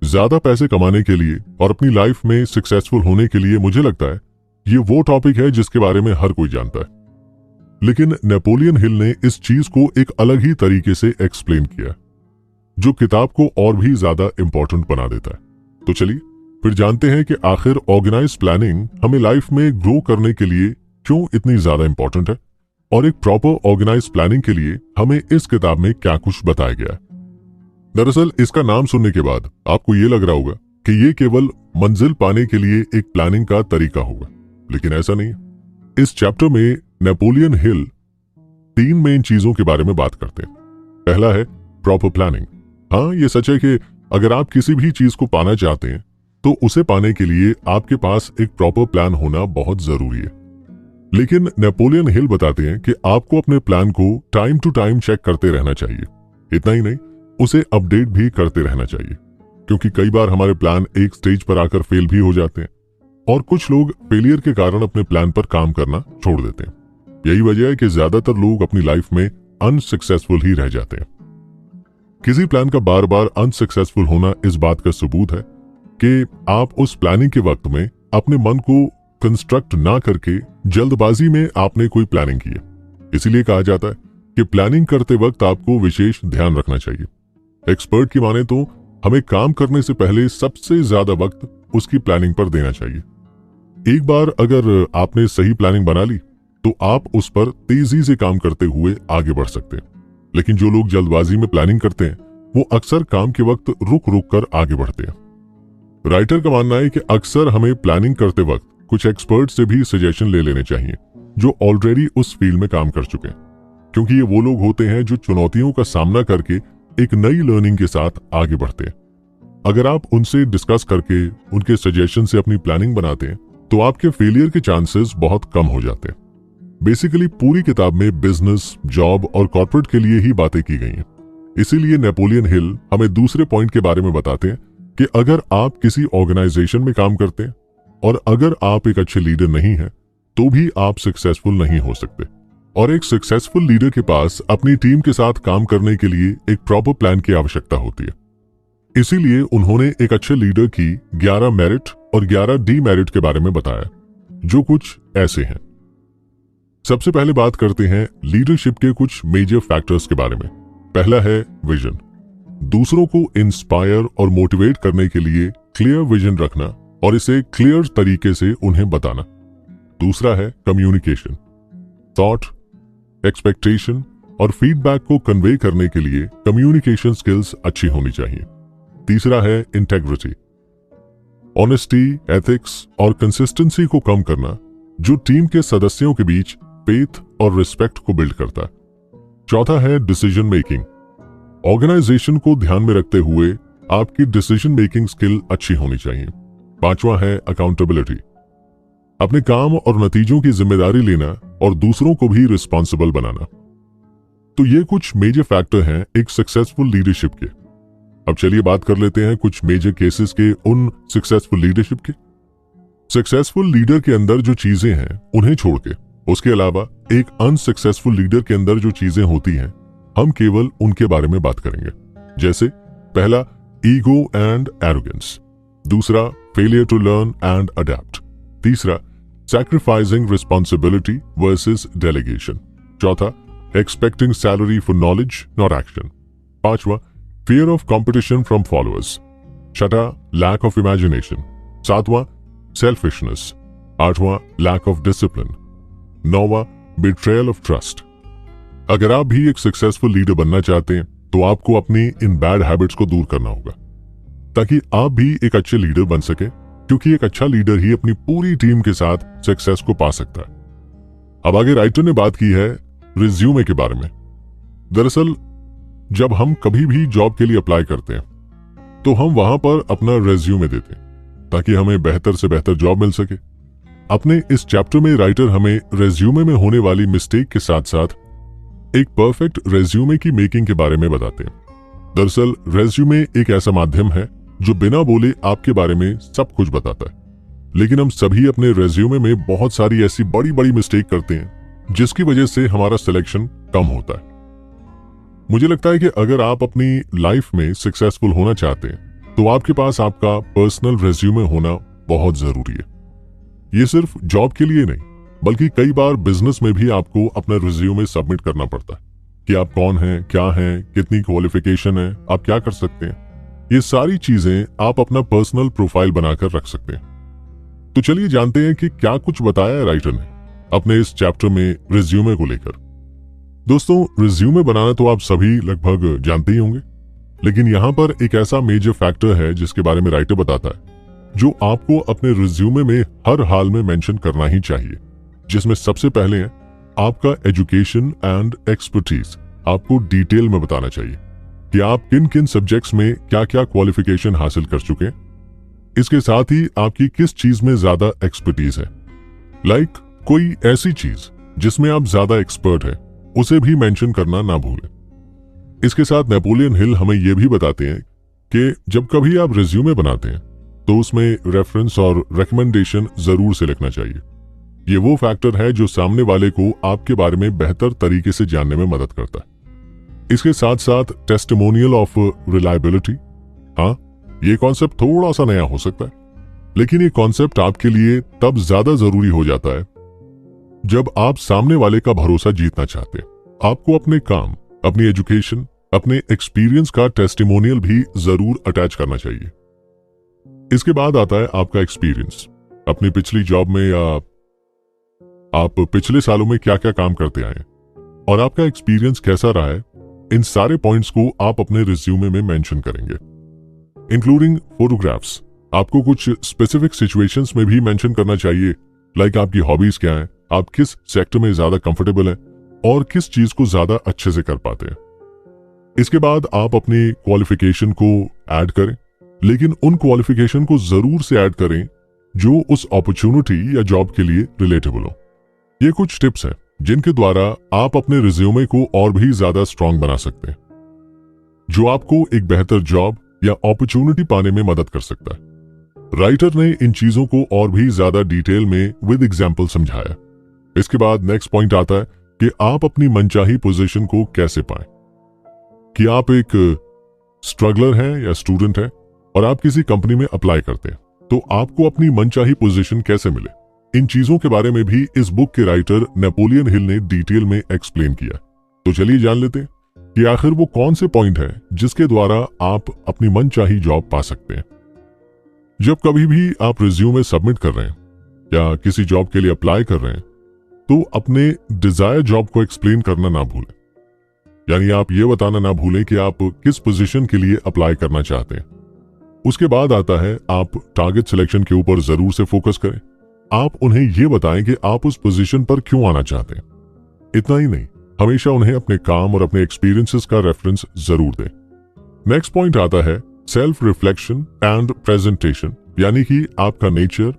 ज्यादा पैसे कमाने के लिए और अपनी लाइफ में सक्सेसफुल होने के लिए मुझे लगता है ये वो टॉपिक है जिसके बारे में हर कोई जानता है, लेकिन नेपोलियन हिल ने इस चीज को एक अलग ही तरीके से एक्सप्लेन किया, जो किताब को और भी ज्यादा इंपॉर्टेंट बना देता है। तो चलिए फिर जानते हैं कि आखिर ऑर्गेनाइज्ड प्लानिंग हमें लाइफ में ग्रो करने के लिए क्यों इतनी ज्यादा इंपॉर्टेंट है और एक प्रॉपर ऑर्गेनाइज्ड प्लानिंग के लिए हमें इस किताब में क्या कुछ बताया गया है। दरअसल इसका नाम सुनने के बाद आपको ये लग रहा होगा कि ये केवल मंजिल पाने के लिए एक प्लानिंग का तरीका होगा, लेकिन ऐसा नहीं है। इस चैप्टर में नेपोलियन हिल 3 मेन चीजों के बारे में बात करते हैं। पहला है प्रॉपर प्लानिंग। हाँ, ये सच है कि अगर आप किसी भी चीज को पाना चाहते हैं तो उसे पाने के लिए आपके पास एक प्रॉपर प्लान होना बहुत जरूरी है। लेकिन नेपोलियन हिल बताते हैं कि आपको अपने प्लान को टाइम टू टाइम चेक करते रहना चाहिए। इतना ही नहीं, उसे अपडेट भी करते रहना चाहिए, क्योंकि कई बार हमारे प्लान एक स्टेज पर आकर फेल भी हो जाते हैं और कुछ लोग फेलियर के कारण अपने प्लान पर काम करना छोड़ देते हैं। यही वजह है कि ज्यादातर लोग अपनी लाइफ में अनसक्सेसफुल ही रह जाते हैं। किसी प्लान का बार बार अनसक्सेसफुल होना इस बात का सबूत है कि आप उस प्लानिंग के वक्त में अपने मन को कंस्ट्रक्ट ना करके जल्दबाजी में आपने कोई प्लानिंग की है। इसीलिए कहा जाता है कि प्लानिंग करते वक्त आपको विशेष ध्यान रखना चाहिए। एक्सपर्ट की माने तो हमें काम करने से पहले सबसे ज्यादा वक्त उसकी प्लानिंग पर देना चाहिए। एक बार अगर आपने सही प्लानिंग बना ली तो आप उस पर तेजी से काम करते हुए आगे बढ़ सकते हैं। लेकिन जो लोग जल्दबाजी में प्लानिंग करते हैं वो अक्सर काम के वक्त रुक रुक कर आगे बढ़ते हैं। राइटर का मानना है कि अक्सर हमें प्लानिंग करते वक्त कुछ एक्सपर्ट से भी सजेशन ले लेने चाहिए जो ऑलरेडी उस फील्ड में काम कर चुके हैं, क्योंकि ये वो लोग होते हैं जो चुनौतियों का सामना करके एक नई लर्निंग के साथ आगे बढ़ते हैं। अगर आप उनसे डिस्कस करके उनके सजेशन से अपनी प्लानिंग बनाते हैं तो आपके फेलियर के चांसेस बहुत कम हो जाते हैं। बेसिकली पूरी किताब में बिजनेस, जॉब और कॉर्पोरेट के लिए ही बातें की गई हैं। इसीलिए नेपोलियन हिल हमें दूसरे पॉइंट के बारे में बताते हैं कि अगर आप किसी ऑर्गेनाइजेशन में काम करते हैं और अगर आप एक अच्छे लीडर नहीं हैं तो भी आप सक्सेसफुल नहीं हो सकते। और एक सक्सेसफुल लीडर के पास अपनी टीम के साथ काम करने के लिए एक प्रॉपर प्लान की आवश्यकता होती है। इसीलिए उन्होंने एक अच्छे लीडर की 11 मेरिट और 11 डीमेरिट के बारे में बताया, जो कुछ ऐसे हैं। सबसे पहले बात करते हैं लीडरशिप के कुछ मेजर फैक्टर्स के बारे में। पहला है विजन। दूसरों को इंस्पायर और मोटिवेट करने के लिए क्लियर विजन रखना और इसे क्लियर तरीके से उन्हें बताना। दूसरा है कम्युनिकेशन। थॉट, एक्सपेक्टेशन और फीडबैक को कन्वे करने के लिए कम्युनिकेशन स्किल्स अच्छी होनी चाहिए। तीसरा है इंटेग्रिटी। ऑनेस्टी, एथिक्स और कंसिस्टेंसी को कम करना, जो टीम के सदस्यों के बीच फेथ और रिस्पेक्ट को बिल्ड करता है। चौथा है डिसीजन मेकिंग। ऑर्गेनाइजेशन को ध्यान में रखते हुए आपकी डिसीजन मेकिंग स्किल अच्छी होनी चाहिए। पांचवा है अकाउंटेबिलिटी। अपने काम और नतीजों की जिम्मेदारी लेना और दूसरों को भी रिस्पॉन्सिबल बनाना। तो ये कुछ मेजर फैक्टर हैं एक सक्सेसफुल लीडरशिप के। अब चलिए बात कर लेते हैं कुछ मेजर केसेस के उन सक्सेसफुल लीडरशिप के। सक्सेसफुल लीडर के अंदर जो चीजें हैं उन्हें छोड़ के उसके अलावा एक अनसक्सेसफुल लीडर के अंदर जो चीजें होती हैं हम केवल उनके बारे में बात करेंगे। जैसे पहला, ईगो एंड एरोगेंस। दूसरा, failure to learn and adapt. तीसरा, सैक्रिफाइसिंग रिस्पॉन्सिबिलिटी वर्सेस डेलीगेशन। चौथा, expecting salary for knowledge not action. पांचवा, fear of competition from followers. छठा, लैक ऑफ इमेजिनेशन। सातवां, सेल्फिशनेस। आठवां, लैक ऑफ डिसिप्लिन। नौवां, बिट्रेयल ऑफ ट्रस्ट। अगर आप भी एक सक्सेसफुल लीडर बनना चाहते हैं तो आपको अपनी इन बैड हैबिट्स को दूर करना होगा ताकि आप भी एक अच्छे लीडर बन सके, क्योंकि एक अच्छा लीडर ही अपनी पूरी टीम के साथ सक्सेस को पा सकता है। अब आगे राइटर ने बात की है रिज्यूमे के बारे में। दरअसल जब हम कभी भी जॉब के लिए अप्लाई करते हैं तो हम वहां पर अपना रिज्यूमे देते हैं ताकि हमें बेहतर से बेहतर जॉब मिल सके। अपने इस चैप्टर में राइटर हमें रिज्यूमे में होने वाली मिस्टेक के साथ साथ एक परफेक्ट रेज्यूमे की मेकिंग के बारे में बताते हैं। दरअसल रेज्यूमे एक ऐसा माध्यम है जो बिना बोले आपके बारे में सब कुछ बताता है, लेकिन हम सभी अपने रेज्यूमे में बहुत सारी ऐसी बड़ी बड़ी मिस्टेक करते हैं जिसकी वजह से हमारा सिलेक्शन कम होता है। मुझे लगता है कि अगर आप अपनी लाइफ में सक्सेसफुल होना चाहते हैं तो आपके पास आपका पर्सनल रेज्यूमे होना बहुत जरूरी है। ये सिर्फ जॉब के लिए नहीं बल्कि कई बार बिजनेस में भी आपको अपना रिज्यूमे सबमिट करना पड़ता है कि आप कौन हैं, क्या हैं, कितनी क्वालिफिकेशन है, आप क्या कर सकते हैं। ये सारी चीजें आप अपना पर्सनल प्रोफाइल बनाकर रख सकते हैं। तो चलिए जानते हैं कि क्या कुछ बताया है राइटर ने अपने इस चैप्टर में रिज्यूमे को लेकर। दोस्तों, रिज्यूमे बनाना तो आप सभी लगभग जानते ही होंगे, लेकिन यहाँ पर एक ऐसा मेजर फैक्टर है जिसके बारे में राइटर बताता है जो आपको अपने रिज्यूमे में हर हाल में मेंशन करना ही चाहिए, जिसमें सबसे पहले है आपका एजुकेशन एंड एक्सपर्टीज। आपको डिटेल में बताना चाहिए कि आप किन किन सब्जेक्ट्स में क्या क्या क्वालिफिकेशन हासिल कर चुके हैं। इसके साथ ही आपकी किस चीज में ज्यादा एक्सपर्टीज है। लाइक कोई ऐसी चीज जिसमें आप ज्यादा एक्सपर्ट है उसे भी मेंशन करना ना भूलें। इसके साथ नेपोलियन हिल हमें यह भी बताते हैं कि जब कभी आप रिज्यूमे बनाते हैं तो उसमें रेफरेंस और रिकमेंडेशन जरूर से लिखना चाहिए। ये वो फैक्टर है जो सामने वाले को आपके बारे में बेहतर तरीके से जानने में मदद करता है। इसके साथ साथ टेस्टिमोनियल ऑफ रिलायबिलिटी, हाँ, ये कॉन्सेप्ट थोड़ा सा नया हो सकता है, लेकिन ये कॉन्सेप्ट आपके लिए तब ज्यादा जरूरी हो जाता है जब आप सामने वाले का भरोसा जीतना चाहते हैं। आपको अपने काम, अपनी एजुकेशन, अपने एक्सपीरियंस का टेस्टिमोनियल भी जरूर अटैच करना चाहिए। इसके बाद आता है आपका एक्सपीरियंस। अपनी पिछली जॉब में या आप पिछले सालों में क्या क्या काम करते आए और आपका एक्सपीरियंस कैसा रहा है, इन सारे पॉइंट्स को आप अपने रिज्यूमे में मेंशन करेंगे, इंक्लूडिंग फोटोग्राफ्स। आपको कुछ स्पेसिफिक सिचुएशंस में भी मेंशन करना चाहिए, लाइक आपकी हॉबीज क्या हैं, आप किस सेक्टर में ज्यादा कंफर्टेबल हैं और किस चीज को ज्यादा अच्छे से कर पाते हैं। इसके बाद आप अपनी क्वालिफिकेशन को ऐड करें, लेकिन उन क्वालिफिकेशन को जरूर से ऐड करें जो उस अपॉर्चुनिटी या जॉब के लिए रिलेटेबल हो। ये कुछ टिप्स हैं जिनके द्वारा आप अपने रिज्यूमे को और भी ज्यादा स्ट्रांग बना सकते हैं, जो आपको एक बेहतर जॉब या अपॉर्चुनिटी पाने में मदद कर सकता है। राइटर ने इन चीजों को और भी ज्यादा डिटेल में विद एग्जाम्पल समझाया। इसके बाद नेक्स्ट पॉइंट आता है कि आप अपनी मनचाही पोजीशन को कैसे पाएं। कि आप एक स्ट्रगलर हैं या स्टूडेंट हैं और आप किसी कंपनी में अप्लाई करते हैं, तो आपको अपनी मनचाही पोजीशन कैसे मिले, इन चीजों के बारे में भी इस बुक के राइटर नेपोलियन हिल ने डिटेल में एक्सप्लेन किया। तो चलिए जान लेते हैं कि आखिर वो कौन से पॉइंट हैं जिसके द्वारा आप अपनी मनचाही जॉब पा सकते हैं। जब कभी भी आप रिज्यूमे सबमिट कर रहे हैं या किसी जॉब के लिए अप्लाई कर रहे हैं, तो अपने डिजायर जॉब को एक्सप्लेन करना ना भूलें। यानी आप ये बताना ना भूलें कि आप किस पोजीशन के लिए अप्लाई करना चाहते हैं। उसके बाद आता है आप टारगेट सिलेक्शन के ऊपर जरूर से फोकस करें। आप उन्हें ये बताएं कि आप उस पोजीशन पर क्यों आना चाहते हैं। इतना ही नहीं, हमेशा उन्हें अपने काम और अपने एक्सपीरियंसेस का रेफरेंस जरूर दें। नेक्स्ट पॉइंट आता है सेल्फ रिफ्लेक्शन एंड प्रेजेंटेशन, यानी कि आपका नेचर,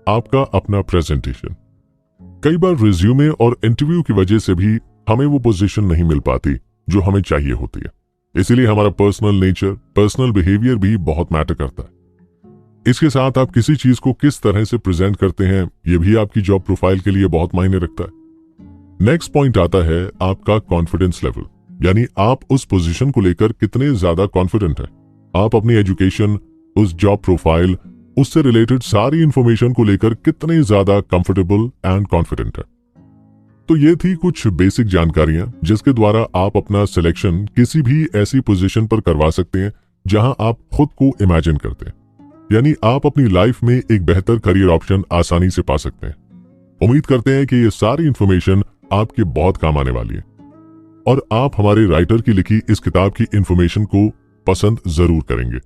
आपका अपना प्रेजेंटेशन। कई बार रिज्यूमे और इंटरव्यू की वजह से भी हमें वो पोजीशन नहीं मिल पाती जो हमें चाहिए होती है। इसीलिए हमारा पर्सनल नेचर, पर्सनल बिहेवियर भी बहुत मैटर करता है। इसके साथ आप किसी चीज को किस तरह से प्रेजेंट करते हैं, ये भी आपकी जॉब प्रोफाइल के लिए बहुत मायने रखता है। नेक्स्ट पॉइंट आता है आपका कॉन्फिडेंस लेवल, यानी आप उस पोजीशन को लेकर कितने ज्यादा कॉन्फिडेंट हैं। आप अपनी एजुकेशन, उस जॉब प्रोफाइल, उससे रिलेटेड सारी इंफॉर्मेशन को लेकर कितने ज्यादा कंफर्टेबल एंड कॉन्फिडेंट है। तो ये थी कुछ बेसिक जानकारियां जिसके द्वारा आप अपना सिलेक्शन किसी भी ऐसी पोजीशन पर करवा सकते हैं जहां आप खुद को इमेजिन करते हैं। यानी आप अपनी लाइफ में एक बेहतर करियर ऑप्शन आसानी से पा सकते हैं। उम्मीद करते हैं कि ये सारी इंफॉर्मेशन आपके बहुत काम आने वाली है और आप हमारे राइटर की लिखी इस किताब की इंफॉर्मेशन को पसंद जरूर करेंगे।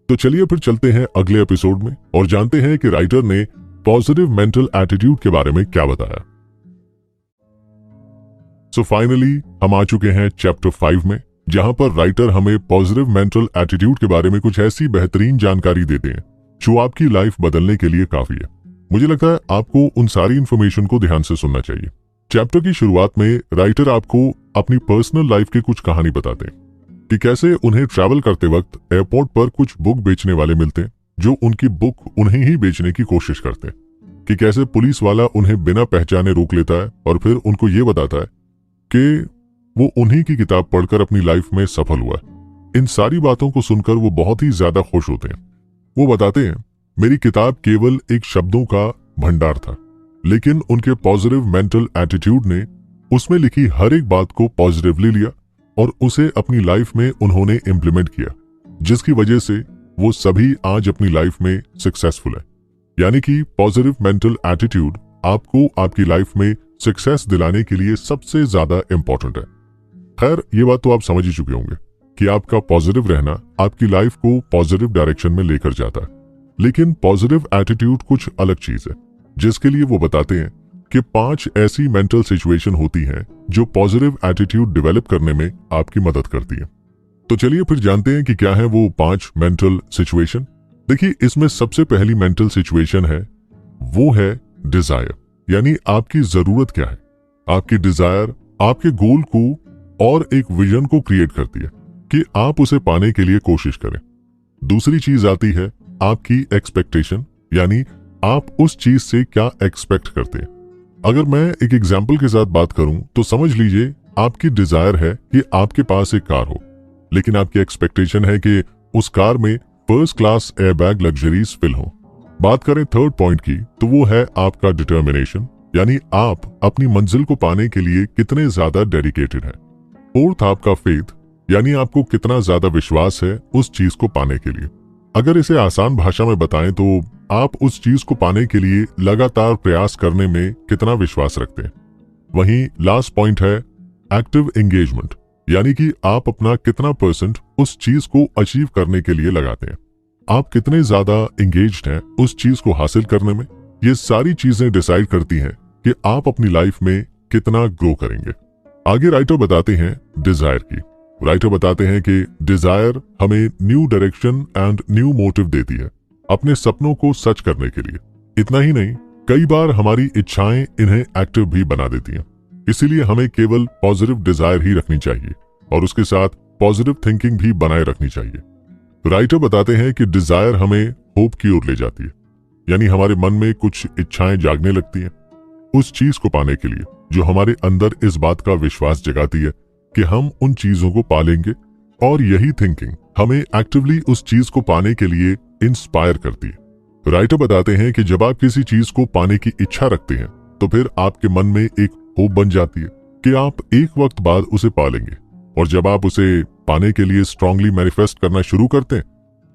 तो चलिए फिर चलते हैं अगले एपिसोड में और जानते हैं कि राइटर ने पॉजिटिव मेंटल एटीट्यूड के बारे में क्या बताया। सो फाइनली हम आ चुके हैं चैप्टर 5 में, जहां पर राइटर हमें पॉजिटिव मेंटल एटीट्यूड के बारे में कुछ ऐसी बेहतरीन जानकारी देते हैं जो आपकी लाइफ बदलने के लिए काफी है। मुझे लगता है आपको उन सारी इंफॉर्मेशन को ध्यान से सुनना चाहिए। चैप्टर की शुरुआत में राइटर आपको अपनी पर्सनल लाइफ की कुछ कहानी बताते हैं कि कैसे उन्हें ट्रैवल करते वक्त एयरपोर्ट पर कुछ बुक बेचने वाले मिलते हैं जो उनकी बुक उन्हें ही बेचने की कोशिश करते हैं, कि कैसे पुलिस वाला उन्हें बिना पहचाने रोक लेता है और फिर उनको ये बताता है कि वो उन्हीं की किताब पढ़कर अपनी लाइफ में सफल हुआ है। इन सारी बातों को सुनकर वो बहुत ही ज्यादा खुश होते हैं। वो बताते हैं, मेरी किताब केवल एक शब्दों का भंडार था, लेकिन उनके पॉजिटिव मेंटल एटीट्यूड ने उसमें लिखी हर एक बात को पॉजिटिवली लिया और उसे अपनी लाइफ में उन्होंने इम्प्लीमेंट किया, जिसकी वजह से वो सभी आज अपनी लाइफ में सक्सेसफुल है। यानी कि पॉजिटिव मेंटल एटीट्यूड आपको आपकी लाइफ में सक्सेस दिलाने के लिए सबसे ज्यादा इंपॉर्टेंट है। खैर, ये बात तो आप समझ ही चुके होंगे कि आपका पॉजिटिव रहना आपकी लाइफ को पॉजिटिव डायरेक्शन में लेकर जाता है। लेकिन पॉजिटिव एटीट्यूड कुछ अलग चीज है, जिसके लिए वो बताते हैं कि 5 ऐसी मेंटल सिचुएशन होती हैं जो पॉजिटिव एटीट्यूड डेवलप करने में आपकी मदद करती है। तो चलिए फिर जानते हैं कि क्या है वो 5 मेंटल सिचुएशन। देखिए, इसमें सबसे पहली मेंटल सिचुएशन है, वो है डिजायर, यानी आपकी जरूरत क्या है। आपकी डिजायर आपके गोल को और एक विजन को क्रिएट करती है कि आप उसे पाने के लिए कोशिश करें। दूसरी चीज आती है आपकी एक्सपेक्टेशन, यानी आप उस चीज से क्या एक्सपेक्ट करते हैं। अगर मैं एक एग्जाम्पल के साथ बात करूं तो समझ लीजिए आपकी डिजायर है कि आपके पास एक कार हो, लेकिन आपकी एक्सपेक्टेशन है कि उस कार में first class airbag luxuries feel हो। बात करें थर्ड पॉइंट की तो वो है आपका डिटर्मिनेशन, यानी आप अपनी मंजिल को पाने के लिए कितने ज्यादा डेडिकेटेड हैं। फोर्थ आपका फेथ, यानी आपको कितना ज्यादा विश्वास है उस चीज को पाने के लिए। अगर इसे आसान भाषा में बताएं तो आप उस चीज को पाने के लिए लगातार प्रयास करने में कितना विश्वास रखते हैं। वहीं लास्ट पॉइंट है एक्टिव एंगेजमेंट, यानी कि आप अपना कितना परसेंट उस चीज को अचीव करने के लिए लगाते हैं। आप कितने ज्यादा एंगेज्ड हैं उस चीज को हासिल करने में। ये सारी चीजें डिसाइड करती हैं कि आप अपनी लाइफ में कितना ग्रो करेंगे। आगे राइटर बताते हैं डिजायर की। राइटर बताते हैं कि डिजायर हमें new direction and new motive देती है अपने सपनों को सच करने के लिए। इतना ही नहीं, कई बार हमारी इच्छाएं इन्हें एक्टिव भी बना देती हैं। इसीलिए हमें केवल पॉजिटिव डिजायर ही रखनी चाहिए और उसके साथ पॉजिटिव थिंकिंग भी बनाए रखनी चाहिए। राइटर बताते हैं कि डिजायर हमें होप की ओर ले जाती है, यानी हमारे मन में कुछ इच्छाएं जागने लगती हैं उस चीज को पाने के लिए, जो हमारे अंदर इस बात का विश्वास जगाती है कि हम उन चीजों को पालेंगे। और यही थिंकिंग हमें एक्टिवली उस चीज को पाने के लिए इंस्पायर करती है। राइटर बताते हैं कि जब आप किसी चीज को पाने की इच्छा रखते हैं तो फिर आपके मन में एक होप बन जाती है कि आप एक वक्त बाद उसे पालेंगे। और जब आप उसे पाने के लिए स्ट्रांगली मैनिफेस्ट करना शुरू करते हैं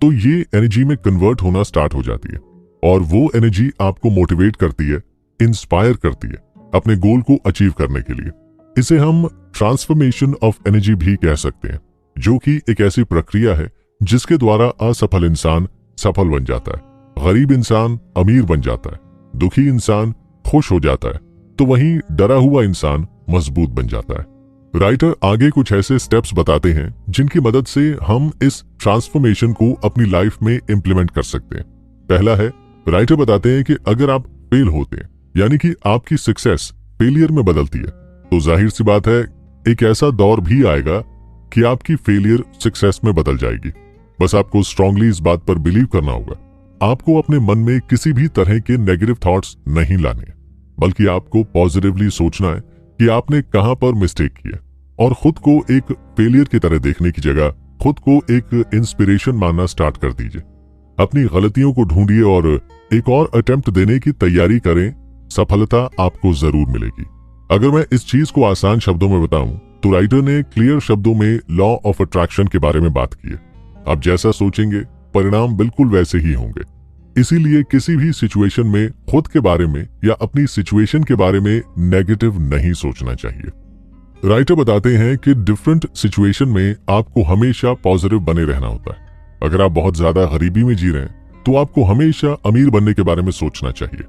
तो ये एनर्जी में कन्वर्ट होना स्टार्ट हो जाती है और वो एनर्जी आपको मोटिवेट करती है, इंस्पायर करती है अपने गोल को अचीव करने के लिए। इसे हम ट्रांसफॉर्मेशन ऑफ एनर्जी भी कह सकते हैं, जो कि एक ऐसी प्रक्रिया है जिसके द्वारा असफल इंसान सफल बन जाता है, गरीब इंसान अमीर बन जाता है, दुखी इंसान खुश हो जाता है, तो वहीं डरा हुआ इंसान मजबूत बन जाता है। राइटर आगे कुछ ऐसे स्टेप्स बताते हैं जिनकी मदद से हम इस ट्रांसफॉर्मेशन को अपनी लाइफ में इंप्लीमेंट कर सकते हैं। पहला है, राइटर बताते हैं कि अगर आप फेल होते हैं, यानी कि आपकी सक्सेस फेलियर में बदलती है, तो जाहिर सी बात है एक ऐसा दौर भी आएगा कि आपकी फेलियर सक्सेस में बदल जाएगी। बस आपको स्ट्रांगली इस बात पर बिलीव करना होगा। आपको अपने मन में किसी भी तरह के नेगेटिव थॉट्स नहीं लाने, बल्कि आपको पॉजिटिवली सोचना है कि आपने कहां पर मिस्टेक की है और खुद को एक फेलियर की तरह देखने की जगह खुद को एक इंस्पिरेशन मानना स्टार्ट कर दीजिए। अपनी गलतियों को ढूंढिए और एक और अटेम्प्ट देने की तैयारी करें। सफलता आपको जरूर मिलेगी। अगर मैं इस चीज को आसान शब्दों में बताऊं तो राइटर ने क्लियर शब्दों में लॉ ऑफ अट्रैक्शन के बारे में बात की है। आप जैसा सोचेंगे परिणाम बिल्कुल वैसे ही होंगे। इसीलिए किसी भी सिचुएशन में खुद के बारे में या अपनी सिचुएशन के बारे में नेगेटिव नहीं सोचना चाहिए। राइटर बताते हैं कि डिफरेंट सिचुएशन में आपको हमेशा पॉजिटिव बने रहना होता है। अगर आप बहुत ज्यादा गरीबी में जी रहे हैं तो आपको हमेशा अमीर बनने के बारे में सोचना चाहिए।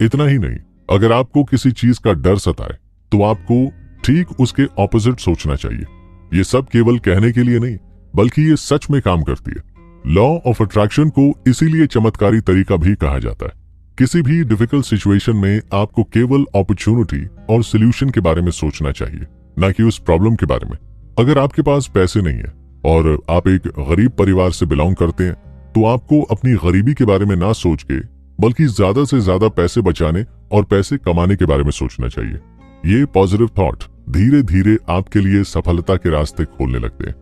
इतना ही नहीं, अगर आपको किसी चीज का डर सताए तो आपको ठीक उसके ऑपोजिट सोचना चाहिए। ये सब केवल कहने के लिए नहीं, बल्कि ये सच में काम करती है। लॉ ऑफ अट्रैक्शन को इसीलिए चमत्कारी तरीका भी कहा जाता है। किसी भी डिफिकल्ट सिचुएशन में आपको केवल अपॉर्चुनिटी और सोल्यूशन के बारे में सोचना चाहिए, ना कि उस प्रॉब्लम के बारे में। अगर आपके पास पैसे नहीं है और आप एक गरीब परिवार से बिलोंग करते हैं तो आपको अपनी गरीबी के बारे में ना सोच के बल्कि ज्यादा से ज्यादा पैसे बचाने और पैसे कमाने के बारे में सोचना चाहिए। ये पॉजिटिव थॉट धीरे धीरे आपके लिए सफलता के रास्ते खोलने लगते हैं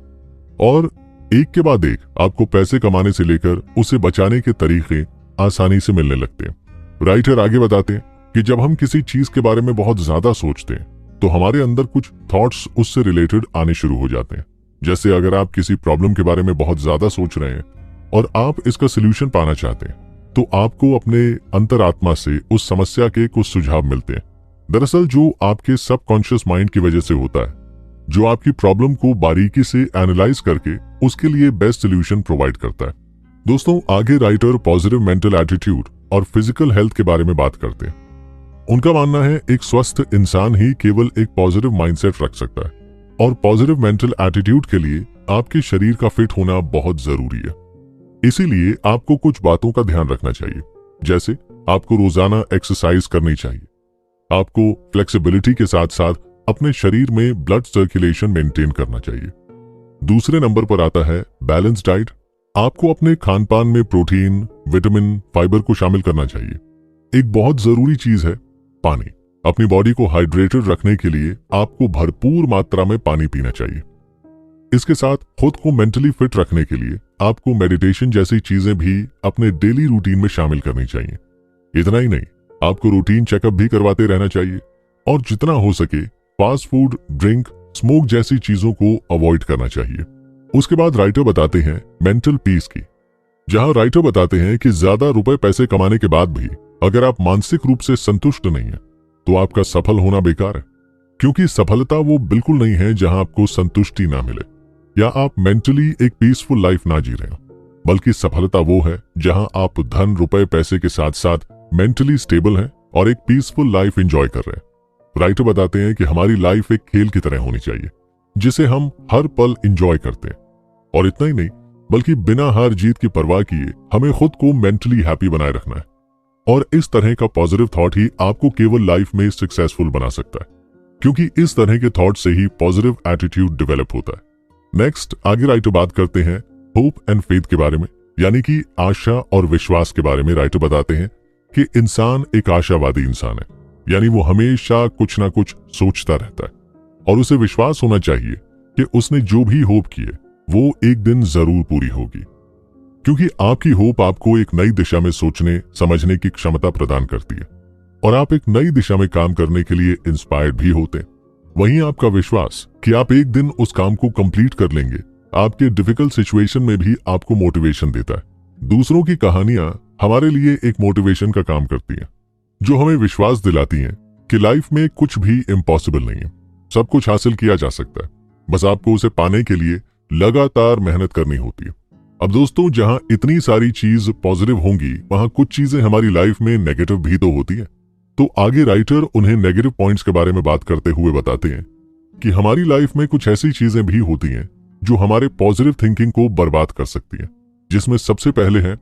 और एक के बाद एक आपको पैसे कमाने से लेकर उसे बचाने के तरीके आसानी से मिलने लगते हैं। राइटर आगे बताते हैं कि जब हम किसी चीज के बारे में बहुत ज्यादा सोचते हैं तो हमारे अंदर कुछ थॉट्स उससे रिलेटेड आने शुरू हो जाते हैं। जैसे अगर आप किसी प्रॉब्लम के बारे में बहुत ज्यादा सोच रहे हैं और आप इसका सोल्यूशन पाना चाहते हैं तो आपको अपने अंतरात्मा से उस समस्या के कुछ सुझाव मिलते हैं। दरअसल जो आपके सबकॉन्शियस माइंड की वजह से होता है, जो आपकी प्रॉब्लम को बारीकी से एनालाइज करके उसके लिए बेस्ट सोल्यूशन प्रोवाइड करता है। दोस्तों, आगे राइटर पॉजिटिव मेंटल एटीट्यूड और फिजिकल हेल्थ के बारे में बात करते हैं। उनका मानना है एक स्वस्थ इंसान ही केवल एक पॉजिटिव माइंडसेट रख सकता है और पॉजिटिव मेंटल एटीट्यूड के लिए आपके शरीर का फिट होना बहुत जरूरी है। इसीलिए आपको कुछ बातों का ध्यान रखना चाहिए, जैसे आपको रोजाना एक्सरसाइज करनी चाहिए, आपको फ्लेक्सिबिलिटी के साथ साथ अपने शरीर में ब्लड सर्कुलेशन मेंटेन करना चाहिए। दूसरे नंबर पर आता है बैलेंस डाइट। आपको अपने खान पान में प्रोटीन, विटामिन, फाइबर को शामिल करना चाहिए। एक बहुत जरूरी चीज है पानी। अपनी बॉडी को हाइड्रेटेड रखने के लिए आपको भरपूर मात्रा में पानी पीना चाहिए। इसके साथ खुद को मेंटली फिट रखने के लिए आपको मेडिटेशन जैसी चीजें भी अपने डेली रूटीन में शामिल करनी चाहिए। इतना ही नहीं, आपको रूटीन चेकअप भी करवाते रहना चाहिए और जितना हो सके फास्ट फूड, ड्रिंक, स्मोक जैसी चीजों को अवॉइड करना चाहिए। उसके बाद राइटर बताते हैं मेंटल पीस की, जहां राइटर बताते हैं कि ज्यादा रुपए पैसे कमाने के बाद भी अगर आप मानसिक रूप से संतुष्ट नहीं है तो आपका सफल होना बेकार है, क्योंकि सफलता वो बिल्कुल नहीं है जहां आपको संतुष्टि ना मिले या आप मेंटली एक पीसफुल लाइफ ना जी रहे हो, बल्कि सफलता वो है जहां आप धन, रुपए, पैसे के साथ साथ मेंटली स्टेबल हैं और एक पीसफुल लाइफ एंजॉय कर रहे हैं। राइटर बताते हैं कि हमारी लाइफ एक खेल की तरह होनी चाहिए जिसे हम हर पल एंजॉय करते हैं, और इतना ही नहीं बल्कि बिना हार जीत की परवाह किए हमें खुद को मेंटली हैप्पी बनाए रखना है। और इस तरह का पॉजिटिव थॉट ही आपको केवल लाइफ में सक्सेसफुल बना सकता है, क्योंकि इस तरह के थॉट से ही पॉजिटिव एटीट्यूड डेवलप होता है। नेक्स्ट आगे राइटर बात करते हैं होप एंड फेथ के बारे में, यानी कि आशा और विश्वास के बारे में। राइटर बताते हैं कि इंसान एक आशावादी इंसान है, यानी वो हमेशा कुछ ना कुछ सोचता रहता है और उसे विश्वास होना चाहिए कि उसने जो भी होप की है वो एक दिन जरूर पूरी होगी, क्योंकि आपकी होप आपको एक नई दिशा में सोचने समझने की क्षमता प्रदान करती है और आप एक नई दिशा में काम करने के लिए इंस्पायर्ड भी होते हैं। वहीं आपका विश्वास कि आप एक दिन उस काम को कंप्लीट कर लेंगे आपके डिफिकल्ट सिचुएशन में भी आपको मोटिवेशन देता है। दूसरों की कहानियां हमारे लिए एक मोटिवेशन का काम करती हैं, जो हमें विश्वास दिलाती हैं कि लाइफ में कुछ भी इम्पॉसिबल नहीं है, सब कुछ हासिल किया जा सकता है, बस आपको उसे पाने के लिए लगातार मेहनत करनी होती है। अब दोस्तों, जहां इतनी सारी चीज पॉजिटिव होंगी वहां कुछ चीजें हमारी लाइफ में नेगेटिव भी तो होती हैं। तो आगे राइटर उन्हें नेगेटिव पॉइंट्स के बारे में बात करते हुए बताते हैं कि हमारी लाइफ में कुछ ऐसी चीजें भी होती हैं जो हमारे पॉजिटिव थिंकिंग को बर्बाद कर सकती हैं, जिसमें सबसे पहले है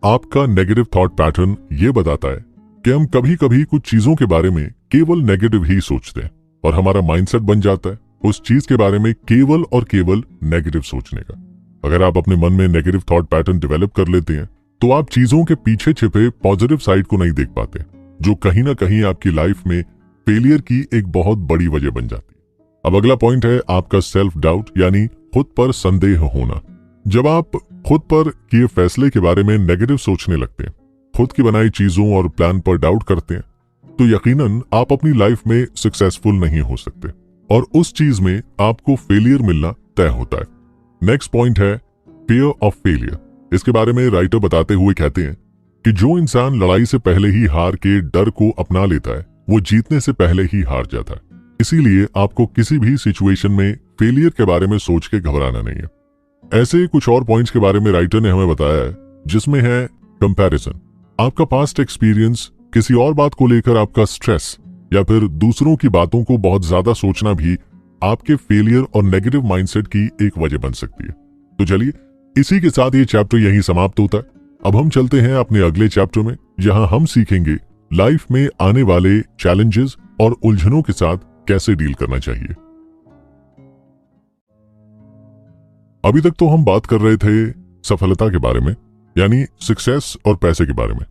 आपका नेगेटिव थॉट पैटर्न। ये बताता है कि हम कभी कभी कुछ चीजों के बारे में केवल नेगेटिव ही सोचते हैं और हमारा माइंडसेट बन जाता है उस चीज के बारे में केवल और केवल नेगेटिव सोचने का। अगर आप अपने मन में नेगेटिव थॉट पैटर्न डेवलप कर लेते हैं तो आप चीजों के पीछे छिपे पॉजिटिव साइड को नहीं देख पाते, जो कहीं ना कहीं आपकी लाइफ में फेलियर की एक बहुत बड़ी वजह बन जाती है। अब अगला पॉइंट है आपका सेल्फ डाउट, यानी खुद पर संदेह होना। जब आप खुद पर किए फैसले के बारे में नेगेटिव सोचने लगते हैं, खुद की बनाई चीजों और प्लान पर डाउट करते हैं, तो यकीनन आप अपनी लाइफ में सक्सेसफुल नहीं हो सकते और उस चीज में आपको फेलियर मिलना तय होता है। नेक्स्ट पॉइंट है फियर ऑफ फेलियर। इसके बारे में राइटर बताते हुए कहते हैं कि जो इंसान लड़ाई से पहले ही हार के डर को अपना लेता है वो जीतने से पहले ही हार जाता है। इसीलिए आपको किसी भी सिचुएशन में फेलियर के बारे में सोच के घबराना नहीं है। ऐसे कुछ और पॉइंट्स के बारे में राइटर ने हमें बताया है, जिसमें है कंपैरिजन। आपका पास्ट एक्सपीरियंस, किसी और बात को लेकर आपका स्ट्रेस या फिर दूसरों की बातों को बहुत ज्यादा सोचना भी आपके फेलियर और नेगेटिव माइंडसेट की एक वजह बन सकती है। तो चलिए, इसी के साथ ये चैप्टर यहीं समाप्त होता है। अब हम चलते हैं अपने अगले चैप्टर में, जहां हम सीखेंगे लाइफ में आने वाले चैलेंजेस और उलझनों के साथ कैसे डील करना चाहिए। अभी तक तो हम बात कर रहे थे सफलता के बारे में, यानी सक्सेस और पैसे के बारे में,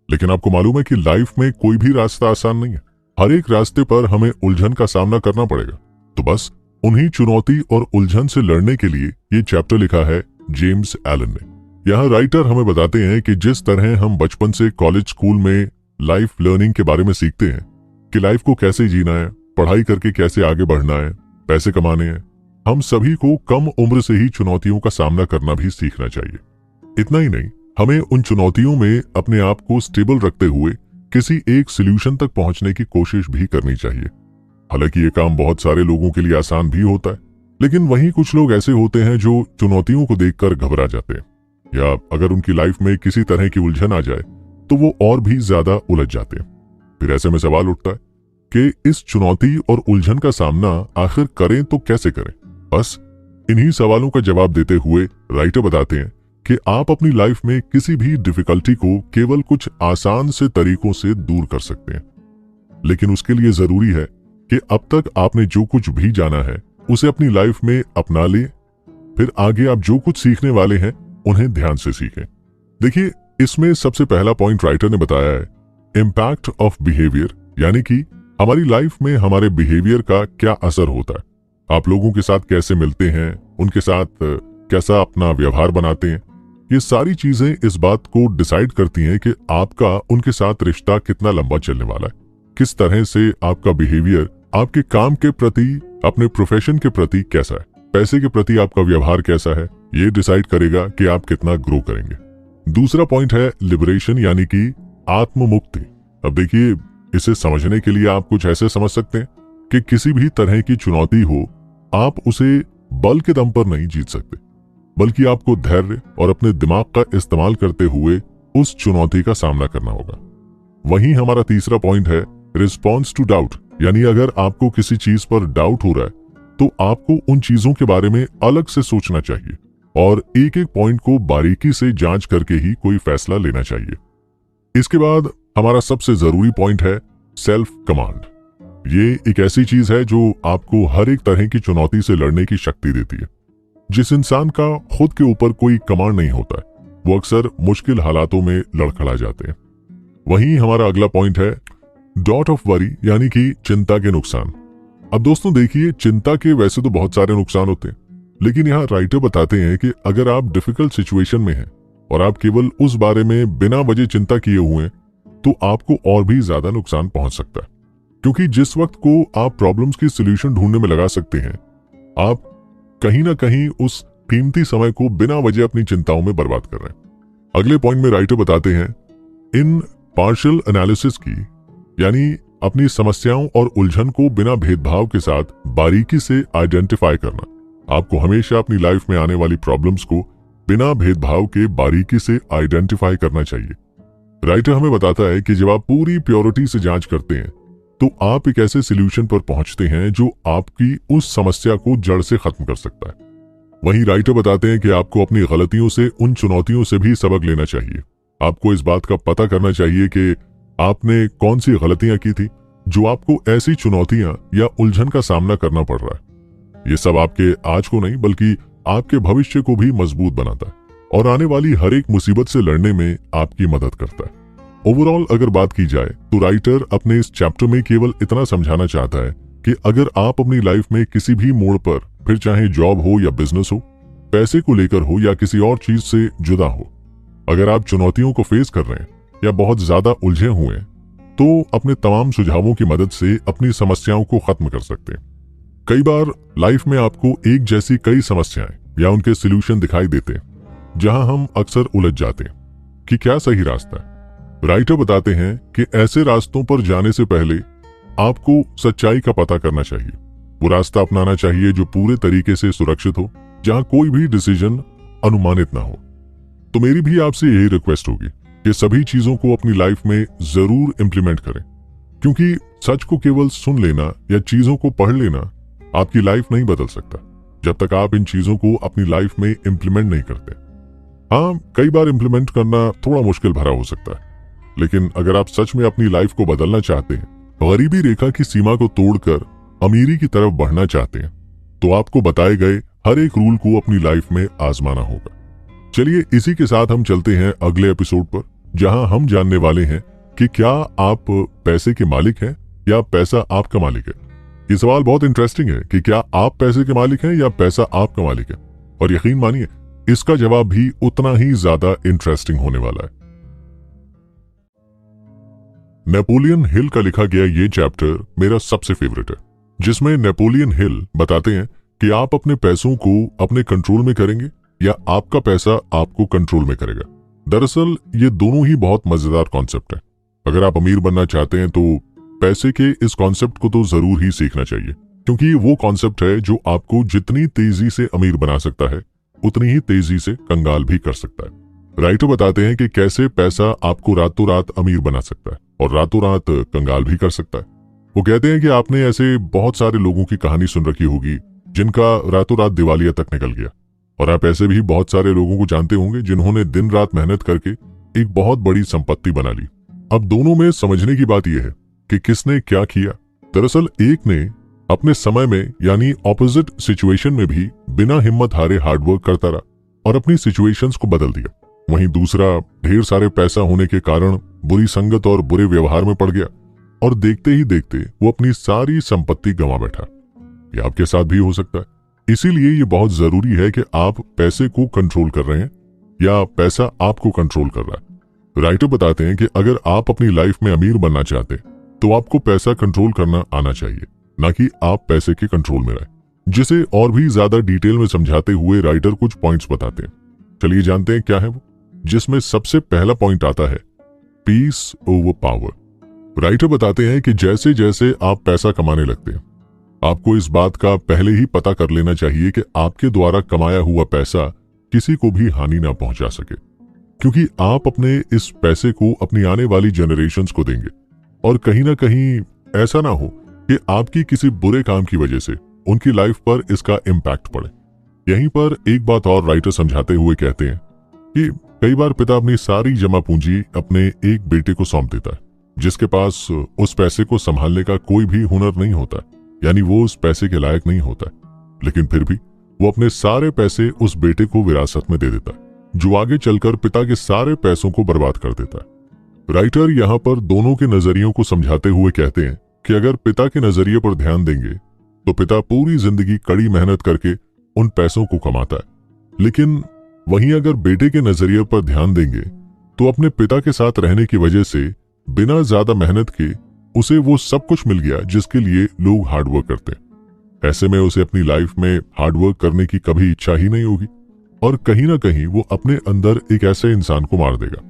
लेकिन आपको मालूम है कि लाइफ में कोई भी रास्ता आसान नहीं है। हर एक रास्ते पर हमें उलझन का सामना करना पड़ेगा। तो बस उन्हीं चुनौती और उलझन से लड़ने के लिए ये चैप्टर लिखा है जेम्स एलन ने। यहाँ राइटर हमें बताते हैं कि जिस तरह हम बचपन से कॉलेज, स्कूल में लाइफ लर्निंग के बारे में सीखते हैं कि लाइफ को कैसे जीना है, पढ़ाई करके कैसे आगे बढ़ना है, पैसे कमाने हैं, हम सभी को कम उम्र से ही चुनौतियों का सामना करना भी सीखना चाहिए। इतना ही नहीं, हमें उन चुनौतियों में अपने आप को स्टेबल रखते हुए किसी एक सॉल्यूशन तक पहुंचने की कोशिश भी करनी चाहिए। हालांकि ये काम बहुत सारे लोगों के लिए आसान भी होता है, लेकिन वहीं कुछ लोग ऐसे होते हैं जो चुनौतियों को देखकर घबरा जाते हैं, या अगर उनकी लाइफ में किसी तरह की उलझन आ जाए तो वो और भी ज्यादा उलझ जाते हैं। फिर ऐसे में सवाल उठता है कि इस चुनौती और उलझन का सामना आखिर करें तो कैसे करें। बस इन्हीं सवालों का जवाब देते हुए राइटर बताते हैं कि आप अपनी लाइफ में किसी भी डिफिकल्टी को केवल कुछ आसान से तरीकों से दूर कर सकते हैं, लेकिन उसके लिए जरूरी है कि अब तक आपने जो कुछ भी जाना है उसे अपनी लाइफ में अपना लें। फिर आगे आप जो कुछ सीखने वाले हैं उन्हें ध्यान से सीखें। देखिए, इसमें सबसे पहला पॉइंट राइटर ने बताया है इम्पैक्ट ऑफ बिहेवियर, यानी कि हमारी लाइफ में हमारे बिहेवियर का क्या असर होता है। आप लोगों के साथ कैसे मिलते हैं, उनके साथ कैसा अपना व्यवहार बनाते हैं, ये सारी चीजें इस बात को डिसाइड करती हैं कि आपका उनके साथ रिश्ता कितना लंबा चलने वाला है। किस तरह से आपका बिहेवियर आपके काम के प्रति, अपने प्रोफेशन के प्रति कैसा है, पैसे के प्रति आपका व्यवहार कैसा है, ये डिसाइड करेगा कि आप कितना ग्रो करेंगे। दूसरा पॉइंट है लिबरेशन, यानी कि आत्म मुक्ति। अब देखिए, इसे समझने के लिए आप कुछ ऐसे समझ सकते हैं कि किसी भी तरह की चुनौती हो, आप उसे बल के दम पर नहीं जीत सकते, बल्कि आपको धैर्य और अपने दिमाग का इस्तेमाल करते हुए उस चुनौती का सामना करना होगा। वहीं हमारा तीसरा पॉइंट है रिस्पॉन्स टू डाउट, यानी अगर आपको किसी चीज पर डाउट हो रहा है तो आपको उन चीजों के बारे में अलग से सोचना चाहिए और एक एक पॉइंट को बारीकी से जांच करके ही कोई फैसला लेना चाहिए। इसके बाद हमारा सबसे जरूरी पॉइंट है सेल्फ कमांड। ये एक ऐसी चीज है जो आपको हर एक तरह की चुनौती से लड़ने की शक्ति देती है। जिस इंसान का खुद के ऊपर कोई कमांड नहीं होता है, वो अक्सर मुश्किल हालातों में लड़खड़ा जाते हैं। वहीं हमारा अगला पॉइंट है डॉट ऑफ वरी, यानी कि चिंता के नुकसान। अब दोस्तों देखिए, चिंता के वैसे तो बहुत सारे नुकसान होते हैं, लेकिन यहाँ राइटर बताते हैं कि अगर आप डिफिकल्ट सिचुएशन में हैं और आप केवल उस बारे में बिना वजह चिंता किए हुए हैं, तो आपको और भी ज्यादा नुकसान पहुंच सकता है। क्योंकि जिस वक्त को आप प्रॉब्लम्स की सोल्यूशन ढूंढने में लगा सकते हैं, आप कहीं ना कहीं उस कीमती समय को बिना वजह अपनी चिंताओं में बर्बाद कर रहे हैं। अगले पॉइंट में राइटर बताते हैं इन पार्शियल एनालिसिस की, यानी अपनी समस्याओं और उलझन को बिना भेदभाव के साथ बारीकी से आइडेंटिफाई करना। आपको हमेशा अपनी लाइफ में आने वाली प्रॉब्लम्स को बिना भेदभाव के बारीकी से आइडेंटिफाई करना चाहिए। राइटर हमें बताता है कि जब आप पूरी प्योरिटी से जांच करते हैं तो आप एक ऐसे सॉल्यूशन पर पहुंचते हैं जो आपकी उस समस्या को जड़ से खत्म कर सकता है। वहीं राइटर बताते हैं कि आपको अपनी गलतियों से, उन चुनौतियों से भी सबक लेना चाहिए। आपको इस बात का पता करना चाहिए कि आपने कौन सी गलतियां की थी जो आपको ऐसी चुनौतियां या उलझन का सामना करना पड़ रहा है। ये सब आपके आज को नहीं बल्कि आपके भविष्य को भी मजबूत बनाता है और आने वाली हर एक मुसीबत से लड़ने में आपकी मदद करता है। ओवरऑल अगर बात की जाए तो राइटर अपने इस चैप्टर में केवल इतना समझाना चाहता है कि अगर आप अपनी लाइफ में किसी भी मोड़ पर, फिर चाहे जॉब हो या बिजनेस हो, पैसे को लेकर हो या किसी और चीज से जुदा हो, अगर आप चुनौतियों को फेस कर रहे हैं या बहुत ज्यादा उलझे हुए हैं, तो अपने तमाम सुझावों की मदद से अपनी समस्याओं को खत्म कर सकते हैं। कई बार लाइफ में आपको एक जैसी कई समस्याएं या उनके सॉल्यूशन दिखाई देते हैं, जहां हम अक्सर उलझ जाते हैं कि क्या सही रास्ता है। राइटर बताते हैं कि ऐसे रास्तों पर जाने से पहले आपको सच्चाई का पता करना चाहिए। वो रास्ता अपनाना चाहिए जो पूरे तरीके से सुरक्षित हो, जहां कोई भी डिसीजन अनुमानित ना हो। तो मेरी भी आपसे यही रिक्वेस्ट होगी कि सभी चीजों को अपनी लाइफ में जरूर इंप्लीमेंट करें, क्योंकि सच को केवल सुन लेना या चीजों को पढ़ लेना आपकी लाइफ नहीं बदल सकता जब तक आप इन चीजों को अपनी लाइफ में इंप्लीमेंट नहीं करते। हाँ, कई बार इंप्लीमेंट करना थोड़ा मुश्किल भरा हो सकता है, लेकिन अगर आप सच में अपनी लाइफ को बदलना चाहते हैं, गरीबी रेखा की सीमा को तोड़कर अमीरी की तरफ बढ़ना चाहते हैं, तो आपको बताए गए हर एक रूल को अपनी लाइफ में आजमाना होगा। चलिए इसी के साथ हम चलते हैं अगले एपिसोड पर, जहां हम जानने वाले हैं कि क्या आप पैसे के मालिक हैं या पैसा आपका मालिक है। ये सवाल बहुत इंटरेस्टिंग है कि क्या आप पैसे के मालिक हैं या पैसा आपका मालिक है, और यकीन मानिए इसका जवाब भी उतना ही ज्यादा इंटरेस्टिंग होने वाला है। नेपोलियन हिल का लिखा गया ये चैप्टर मेरा सबसे फेवरेट है, जिसमें नेपोलियन हिल बताते हैं कि आप अपने पैसों को अपने कंट्रोल में करेंगे या आपका पैसा आपको कंट्रोल में करेगा। दरअसल ये दोनों ही बहुत मजेदार कॉन्सेप्ट है। अगर आप अमीर बनना चाहते हैं तो पैसे के इस कॉन्सेप्ट को तो जरूर ही सीखना चाहिए, क्योंकि वो कॉन्सेप्ट है जो आपको जितनी तेजी से अमीर बना सकता है उतनी ही तेजी से कंगाल भी कर सकता है। राइटर बताते हैं कि कैसे पैसा आपको रातों रात अमीर बना सकता है और रातों रात कंगाल भी कर सकता है। वो कहते हैं कि आपने ऐसे बहुत सारे लोगों की कहानी सुन रखी होगी जिनका रातों रात दिवालिया तक निकल गया, और आप ऐसे भी बहुत सारे लोगों को जानते होंगे जिन्होंने दिन रात मेहनत करके एक बहुत बड़ी संपत्ति बना ली। अब दोनों में समझने की बात यह है कि किसने क्या किया। दरअसल एक ने अपने समय में यानी ऑपोजिट सिचुएशन में भी बिना हिम्मत हारे हार्डवर्क करता रहा, और अपनी सिचुएशंस को बदल दिया। वहीं दूसरा ढेर सारे पैसा होने के कारण बुरी संगत और बुरे व्यवहार में पड़ गया और देखते ही देखते वो अपनी सारी संपत्ति गंवा बैठा। ये आपके साथ भी हो सकता है। इसीलिए ये बहुत जरूरी है कि आप पैसे को कंट्रोल कर रहे हैं या पैसा आपको कंट्रोल कर रहा है। राइटर बताते हैं कि अगर आप अपनी लाइफ में अमीर बनना चाहते तो आपको पैसा कंट्रोल करना आना चाहिए, ना कि आप पैसे के कंट्रोल में रहे। जिसे और भी ज्यादा डिटेल में समझाते हुए राइटर कुछ पॉइंट्स बताते हैं। चलिए जानते हैं क्या है वो। जिसमें सबसे पहला पॉइंट आता है पीस ओवर पावर। राइटर बताते हैं कि जैसे जैसे आप पैसा कमाने लगते हैं, आपको इस बात का पहले ही पता कर लेना चाहिए कि आपके द्वारा कमाया हुआ पैसा किसी को भी हानि ना पहुंचा सके, क्योंकि आप अपने इस पैसे को अपनी आने वाली जनरेशन्स को देंगे और कहीं ना कहीं ऐसा ना हो कि आपकी किसी बुरे काम की वजह से उनकी लाइफ पर इसका इम्पैक्ट पड़े। यहीं पर एक बात और राइटर समझाते हुए कहते हैं कि कई बार पिता अपनी सारी जमा पूंजी अपने एक बेटे को सौंप देता है, जिसके पास उस पैसे को संभालने का कोई भी हुनर नहीं होता, यानी वो उस पैसे के लायक नहीं होता, लेकिन फिर भी वो अपने सारे पैसे उस बेटे को विरासत में दे देता है, जो आगे चलकर पिता के सारे पैसों को बर्बाद कर देता है। राइटर यहाँ पर दोनों के नजरियों को समझाते हुए कहते हैं कि अगर पिता के नजरिए पर ध्यान देंगे तो पिता पूरी जिंदगी कड़ी मेहनत करके उन पैसों को कमाता है, लेकिन वहीं अगर बेटे के नजरिए पर ध्यान देंगे तो अपने पिता के साथ रहने की वजह से बिना ज्यादा मेहनत के उसे वो सब कुछ मिल गया जिसके लिए लोग हार्डवर्क करते हैं। ऐसे में उसे अपनी लाइफ में हार्डवर्क करने की कभी इच्छा ही नहीं होगी और कहीं ना कहीं वो अपने अंदर एक ऐसे इंसान को मार देगा।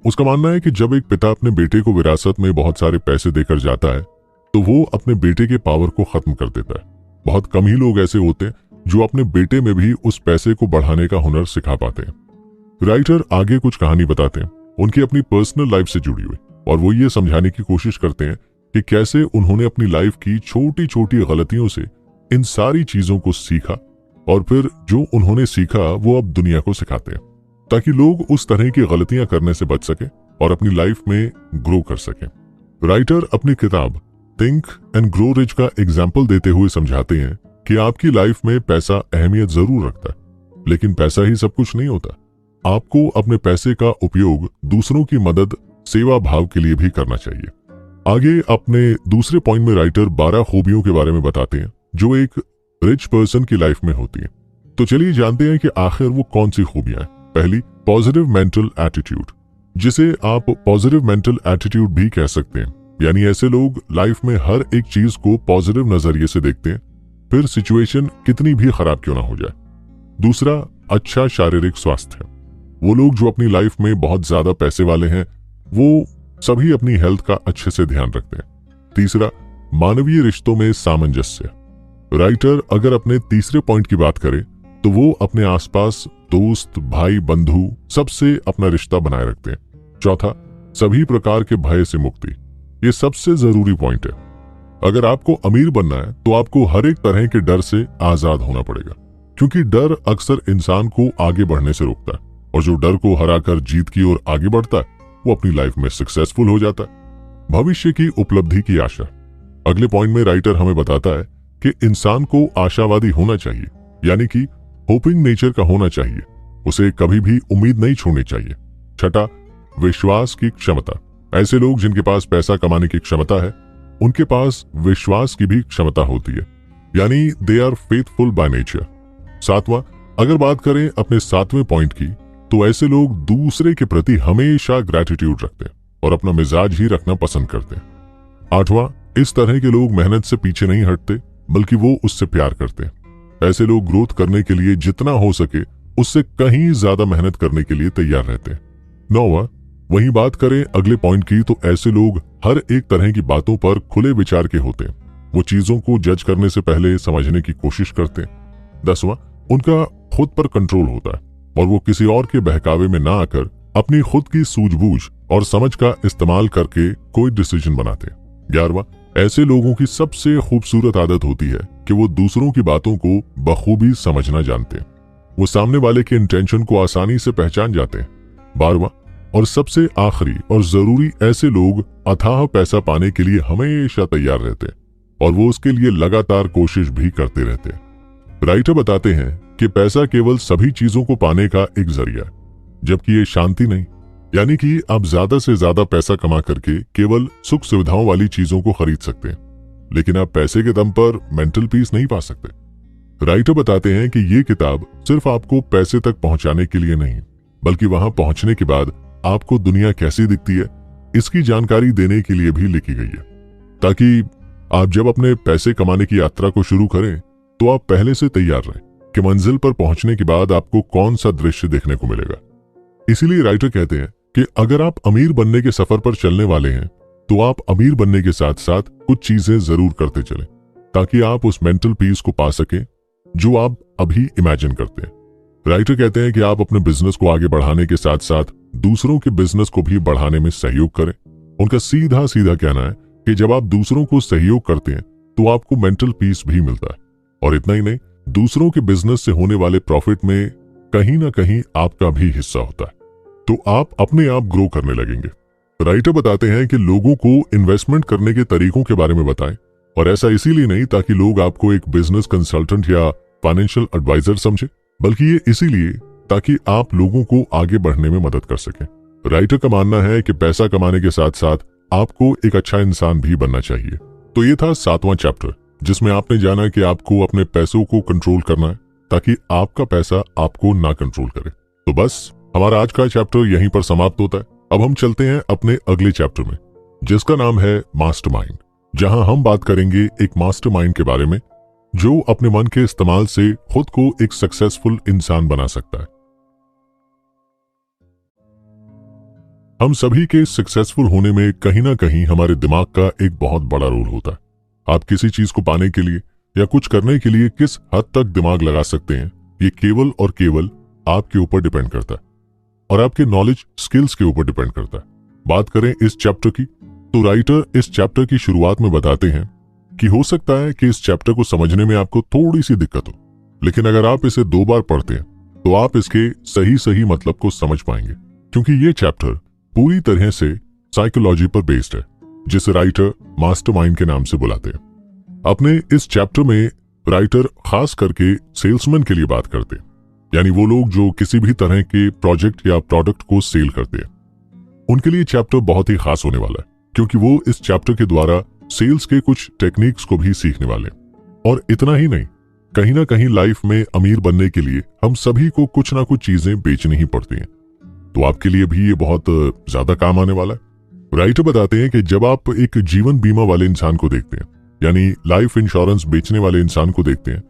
उसका मानना है कि जब एक पिता अपने बेटे को विरासत में बहुत सारे पैसे देकर जाता है तो वो अपने बेटे के पावर को खत्म कर देता है। बहुत कम ही लोग ऐसे होते हैं जो अपने बेटे में भी उस पैसे को बढ़ाने का हुनर सिखा पाते हैं। राइटर आगे कुछ कहानी बताते हैं उनकी अपनी पर्सनल लाइफ से जुड़ी हुई, और वो ये समझाने की कोशिश करते हैं कि कैसे उन्होंने अपनी लाइफ की छोटी छोटी गलतियों से इन सारी चीजों को सीखा और फिर जो उन्होंने सीखा वो अब दुनिया को सिखाते हैं, ताकि लोग उस तरह की गलतियां करने से बच सके और अपनी लाइफ में ग्रो कर सकें। राइटर अपनी किताब थिंक एंड ग्रो रिच का एग्जाम्पल देते हुए समझाते हैं कि आपकी लाइफ में पैसा अहमियत जरूर रखता है, लेकिन पैसा ही सब कुछ नहीं होता। आपको अपने पैसे का उपयोग दूसरों की मदद, सेवा भाव के लिए भी करना चाहिए। आगे अपने दूसरे पॉइंट में राइटर 12 खूबियों के बारे में बताते हैं जो एक रिच पर्सन की लाइफ में होती हैं। तो चलिए जानते हैं कि आखिर वो कौन सी खूबियां हैं। पहली, पॉजिटिव मेंटल एटीट्यूड, जिसे आप पॉजिटिव मेंटल एटीट्यूड भी कह सकते हैं, यानी ऐसे लोग लाइफ में हर एक चीज को पॉजिटिव नजरिए से देखते हैं, फिर सिचुएशन कितनी भी खराब क्यों ना हो जाए। दूसरा, अच्छा शारीरिक स्वास्थ्य। वो लोग जो अपनी लाइफ में बहुत ज्यादा पैसे वाले हैं वो सभी अपनी हेल्थ का अच्छे से ध्यान रखते हैं। तीसरा, मानवीय रिश्तों में सामंजस्य। राइटर अगर अपने तीसरे पॉइंट की बात करें तो वो अपने आसपास दोस्त, भाई, बंधु सबसे अपना रिश्ता बनाए रखते हैं। चौथा, सभी प्रकार के भय से मुक्ति। ये सबसे जरूरी पॉइंट है। अगर आपको अमीर बनना है तो आपको हर एक तरह के डर से आजाद होना पड़ेगा, क्योंकि डर अक्सर इंसान को आगे बढ़ने से रोकता है, और जो डर को हराकर जीत की ओर आगे बढ़ता है वो अपनी लाइफ में सक्सेसफुल हो जाता है। भविष्य की उपलब्धि की आशा। अगले पॉइंट में राइटर हमें बताता है कि इंसान को आशावादी होना चाहिए, यानी कि होपिंग नेचर का होना चाहिए। उसे कभी भी उम्मीद नहीं छोड़नी चाहिए। छठा, विश्वास की क्षमता। ऐसे लोग जिनके पास पैसा कमाने की क्षमता है उनके पास विश्वास की भी क्षमता होती है, यानी they are faithful by nature. सातवां, अगर बात करें अपने सातवें पॉइंट की, तो ऐसे लोग दूसरे के प्रति हमेशा ग्रेटिट्यूड रखते हैं और अपना मिजाज ही रखना पसंद करते हैं। आठवां, इस तरह के लोग मेहनत से पीछे नहीं हटते बल्कि वो उससे प्यार करते हैं। ऐसे लोग ग्रोथ करने के लिए जितना हो सके उससे कहीं ज्यादा मेहनत करने के लिए तैयार रहते हैं। नौवां, वहीं बात करें अगले पॉइंट की, तो ऐसे लोग हर एक तरह की बातों पर खुले विचार के होते हैं। वो चीजों को जज करने से पहले समझने की कोशिश करते हैं। 10वां, उनका खुद पर कंट्रोल होता है और वो किसी और के बहकावे में ना आकर अपनी खुद की सूझबूझ और समझ का इस्तेमाल करके कोई डिसीजन बनाते हैं। 11वां, ऐसे लोगों की सबसे खूबसूरत आदत होती है कि वो दूसरों की बातों को बखूबी समझना जानते हैं। वो सामने वाले के इंटेंशन को आसानी से पहचान जाते हैं। 12वां और सबसे आखिरी और जरूरी, ऐसे लोग अथाह पैसा पाने के लिए हमेशा तैयार रहते हैं और वो उसके लिए लगातार कोशिश भी करते रहते हैं। राइटर बताते हैं कि पैसा केवल सभी चीजों को पाने का एक जरिया है, जबकि ये शांति नहीं। यानी कि आप ज्यादा से ज्यादा पैसा कमा करके केवल सुख सुविधाओं वाली चीजों को खरीद सकते हैं, लेकिन आप पैसे के दम पर मेंटल पीस नहीं पा सकते। राइटर बताते हैं कि ये किताब सिर्फ आपको पैसे तक पहुंचाने के लिए नहीं, बल्कि वहां पहुंचने के बाद आपको दुनिया कैसी दिखती है इसकी जानकारी देने के लिए भी लिखी गई है, ताकि आप जब अपने पैसे कमाने की यात्रा को शुरू करें तो आप पहले से तैयार रहें कि मंजिल पर पहुंचने के बाद आपको कौन सा दृश्य देखने को मिलेगा। इसीलिए राइटर कहते हैं कि अगर आप अमीर बनने के सफर पर चलने वाले हैं तो आप अमीर बनने के साथ साथ कुछ चीजें जरूर करते चलें, ताकि आप उस मेंटल पीस को पा सकें जो आप अभी इमेजिन करते हैं। राइटर कहते हैं कि आप अपने बिजनेस को आगे बढ़ाने के साथ साथ दूसरों के बिजनेस को भी बढ़ाने में सहयोग करें। उनका सीधा सीधा कहना है कि जब आप दूसरों को सहयोग करते हैं तो आपको मेंटल पीस भी मिलता है, और इतना ही नहीं, दूसरों के बिजनेस से होने वाले प्रॉफिट में कहीं ना कहीं आपका भी हिस्सा होता है, तो आप अपने आप ग्रो करने लगेंगे। राइटर बताते हैं कि लोगों को इन्वेस्टमेंट करने के तरीकों के बारे में बताएं, और ऐसा इसीलिए नहीं ताकि लोग आपको एक बिजनेस कंसल्टेंट या फाइनेंशियल एडवाइजर समझे, बल्कि ये इसीलिए ताकि आप लोगों को आगे बढ़ने में मदद कर सकें। राइटर का मानना है कि पैसा कमाने के साथ साथ आपको एक अच्छा इंसान भी बनना चाहिए। तो ये था 7वां चैप्टर, जिसमें आपने जाना कि आपको अपने पैसों को कंट्रोल करना है ताकि आपका पैसा आपको ना कंट्रोल करे। तो बस हमारा आज का चैप्टर यहीं पर समाप्त होता है। अब हम चलते हैं अपने अगले चैप्टर में, जिसका नाम है मास्टरमाइंड, जहां हम बात करेंगे एक मास्टरमाइंड के बारे में जो अपने मन के इस्तेमाल से खुद को एक सक्सेसफुल इंसान बना सकता है। हम सभी के सक्सेसफुल होने में कहीं ना कहीं हमारे दिमाग का एक बहुत बड़ा रोल होता है। आप किसी चीज को पाने के लिए या कुछ करने के लिए किस हद तक दिमाग लगा सकते हैं, ये केवल और केवल आपके ऊपर डिपेंड करता है, और आपके नॉलेज स्किल्स के ऊपर डिपेंड करता है। बात करें इस चैप्टर की, तो राइटर इस चैप्टर की शुरुआत में बताते हैं कि हो सकता है कि इस चैप्टर को समझने में आपको थोड़ी सी दिक्कत हो, लेकिन अगर आप इसे 2 बार पढ़ते हैं तो आप इसके सही मतलब को समझ पाएंगे, क्योंकि ये चैप्टर पूरी तरह से साइकोलॉजी पर बेस्ड है, जिसे राइटर मास्टरमाइंड के नाम से बुलाते हैं। अपने इस चैप्टर में राइटर खास करके सेल्समैन के लिए बात करते हैं, यानी वो लोग जो किसी भी तरह के प्रोजेक्ट या प्रोडक्ट को सेल करते हैं। उनके लिए चैप्टर बहुत ही खास होने वाला है, क्योंकि वो इस चैप्टर के द्वारा सेल्स के कुछ टेक्निक्स को भी सीखने वाले हैं। और इतना ही नहीं, कहीं ना कहीं लाइफ में अमीर बनने के लिए हम सभी को कुछ ना कुछ चीजें बेचनी ही पड़ती हैं, तो आपके लिए भी ये बहुत ज्यादा काम आने वाला है। राइटर बताते हैं कि जब आप एक जीवन बीमा वाले इंसान को देखते हैं, यानी लाइफ इंश्योरेंस बेचने वाले इंसान को देखते हैं,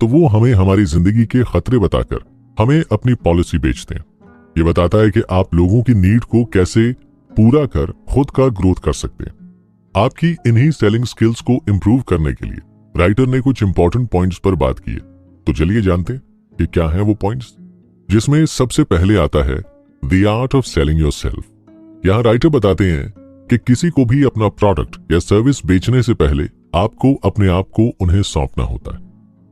तो वो हमें हमारी जिंदगी के खतरे बताकर हमें अपनी पॉलिसी बेचते हैं। ये बताता है कि आप लोगों की नीड को कैसे पूरा कर खुद का ग्रोथ कर सकते हैं। आपकी इन्हीं सेलिंग स्किल्स को इम्प्रूव करने के लिए राइटर ने कुछ इंपॉर्टेंट पॉइंट्स पर बात की है। तो चलिए जानते हैं कि क्या है वो पॉइंट्स, जिसमें सबसे पहले आता है the art of selling yourself. यहाँ राइटर बताते हैं कि किसी को भी अपना प्रोडक्ट या सर्विस बेचने से पहले आपको अपने आप को उन्हें सौंपना होता है।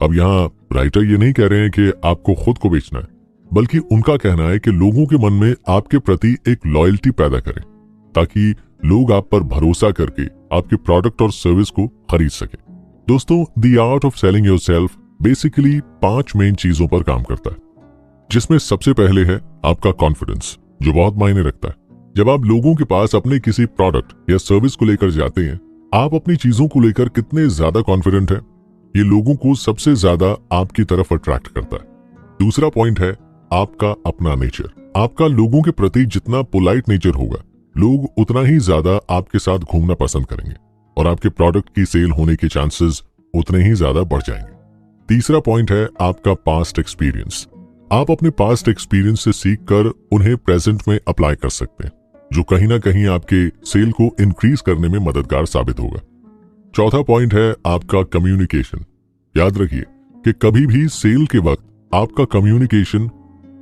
अब यहाँ राइटर ये नहीं कह रहे हैं कि आपको खुद को बेचना है, बल्कि उनका कहना है कि लोगों के मन में आपके प्रति एक लॉयल्टी पैदा करें, ताकि लोग आप पर भरोसा करके आपके प्रोडक्ट और सर्विस को खरीद सके। दोस्तों, the art of selling yourself basically 5 main चीजों पर काम करता है, जिसमें सबसे पहले है आपका कॉन्फिडेंस, जो बहुत मायने रखता है। जब आप लोगों के पास अपने किसी प्रोडक्ट या सर्विस को लेकर जाते हैं, आप अपनी चीजों को लेकर कितने ज्यादा कॉन्फिडेंट हैं, ये लोगों को सबसे ज्यादा आपकी तरफ अट्रैक्ट करता है। दूसरा पॉइंट है आपका अपना नेचर। आपका लोगों के प्रति जितना पोलाइट नेचर होगा, लोग उतना ही ज्यादा आपके साथ घूमना पसंद करेंगे और आपके प्रोडक्ट की सेल होने के चांसेस उतने ही ज्यादा बढ़ जाएंगे। तीसरा पॉइंट है आपका पास्ट एक्सपीरियंस। आप अपने पास्ट एक्सपीरियंस से सीखकर उन्हें प्रेजेंट में अप्लाई कर सकते हैं, जो कहीं ना कहीं आपके सेल को इंक्रीज करने में मददगार साबित होगा। चौथा पॉइंट है आपका कम्युनिकेशन। याद रखिए कि कभी भी सेल के वक्त आपका कम्युनिकेशन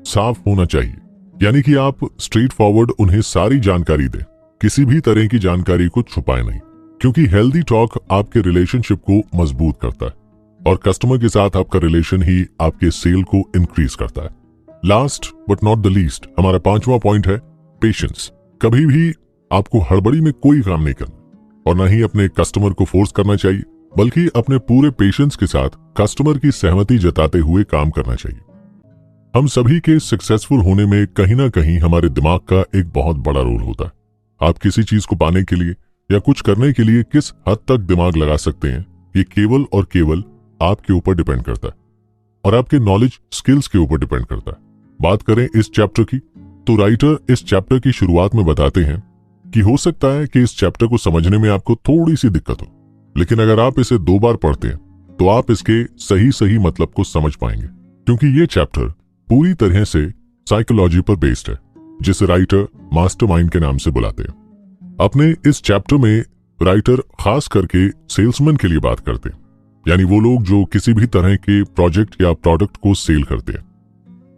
साफ होना चाहिए, यानी कि आप स्ट्रेट फॉरवर्ड उन्हें सारी जानकारी दें, किसी भी तरह की जानकारी को छुपाए नहीं, क्योंकि हेल्दी टॉक आपके रिलेशनशिप को मजबूत करता है और कस्टमर के साथ आपका रिलेशन ही आपके सेल को इंक्रीज करता है। Last but not the least, हमारा 5वां पॉइंट है पेशेंस। कभी भी आपको हड़बड़ी में कोई काम नहीं करना और ना ही अपने कस्टमर को फोर्स करना चाहिए। बल्कि अपने पूरे पेशेंस के साथ कस्टमर की सहमति जताते हुए काम करना चाहिए। हम सभी के सक्सेसफुल होने में कहीं ना कहीं हमारे दिमाग का एक बहुत बड़ा रोल होता है। आप किसी चीज को पाने के लिए या कुछ करने के लिए किस हद तक दिमाग लगा सकते हैं, ये केवल और केवल आपके ऊपर डिपेंड करता है और आपके नॉलेज स्किल्स के ऊपर डिपेंड करता है। बात करें इस चैप्टर की, तो राइटर इस चैप्टर की शुरुआत में बताते हैं कि हो सकता है कि इस चैप्टर को समझने में आपको थोड़ी सी दिक्कत हो, लेकिन अगर आप इसे 2 बार पढ़ते हैं तो आप इसके सही मतलब को समझ पाएंगे, क्योंकि ये चैप्टर पूरी तरह से साइकोलॉजी पर बेस्ड है, जिसे राइटर मास्टरमाइंड के नाम से बुलाते हैं। अपने इस चैप्टर में राइटर खास करके सेल्समैन के लिए बात करते हैं, यानी वो लोग जो किसी भी तरह के प्रोजेक्ट या प्रोडक्ट को सेल करते हैं।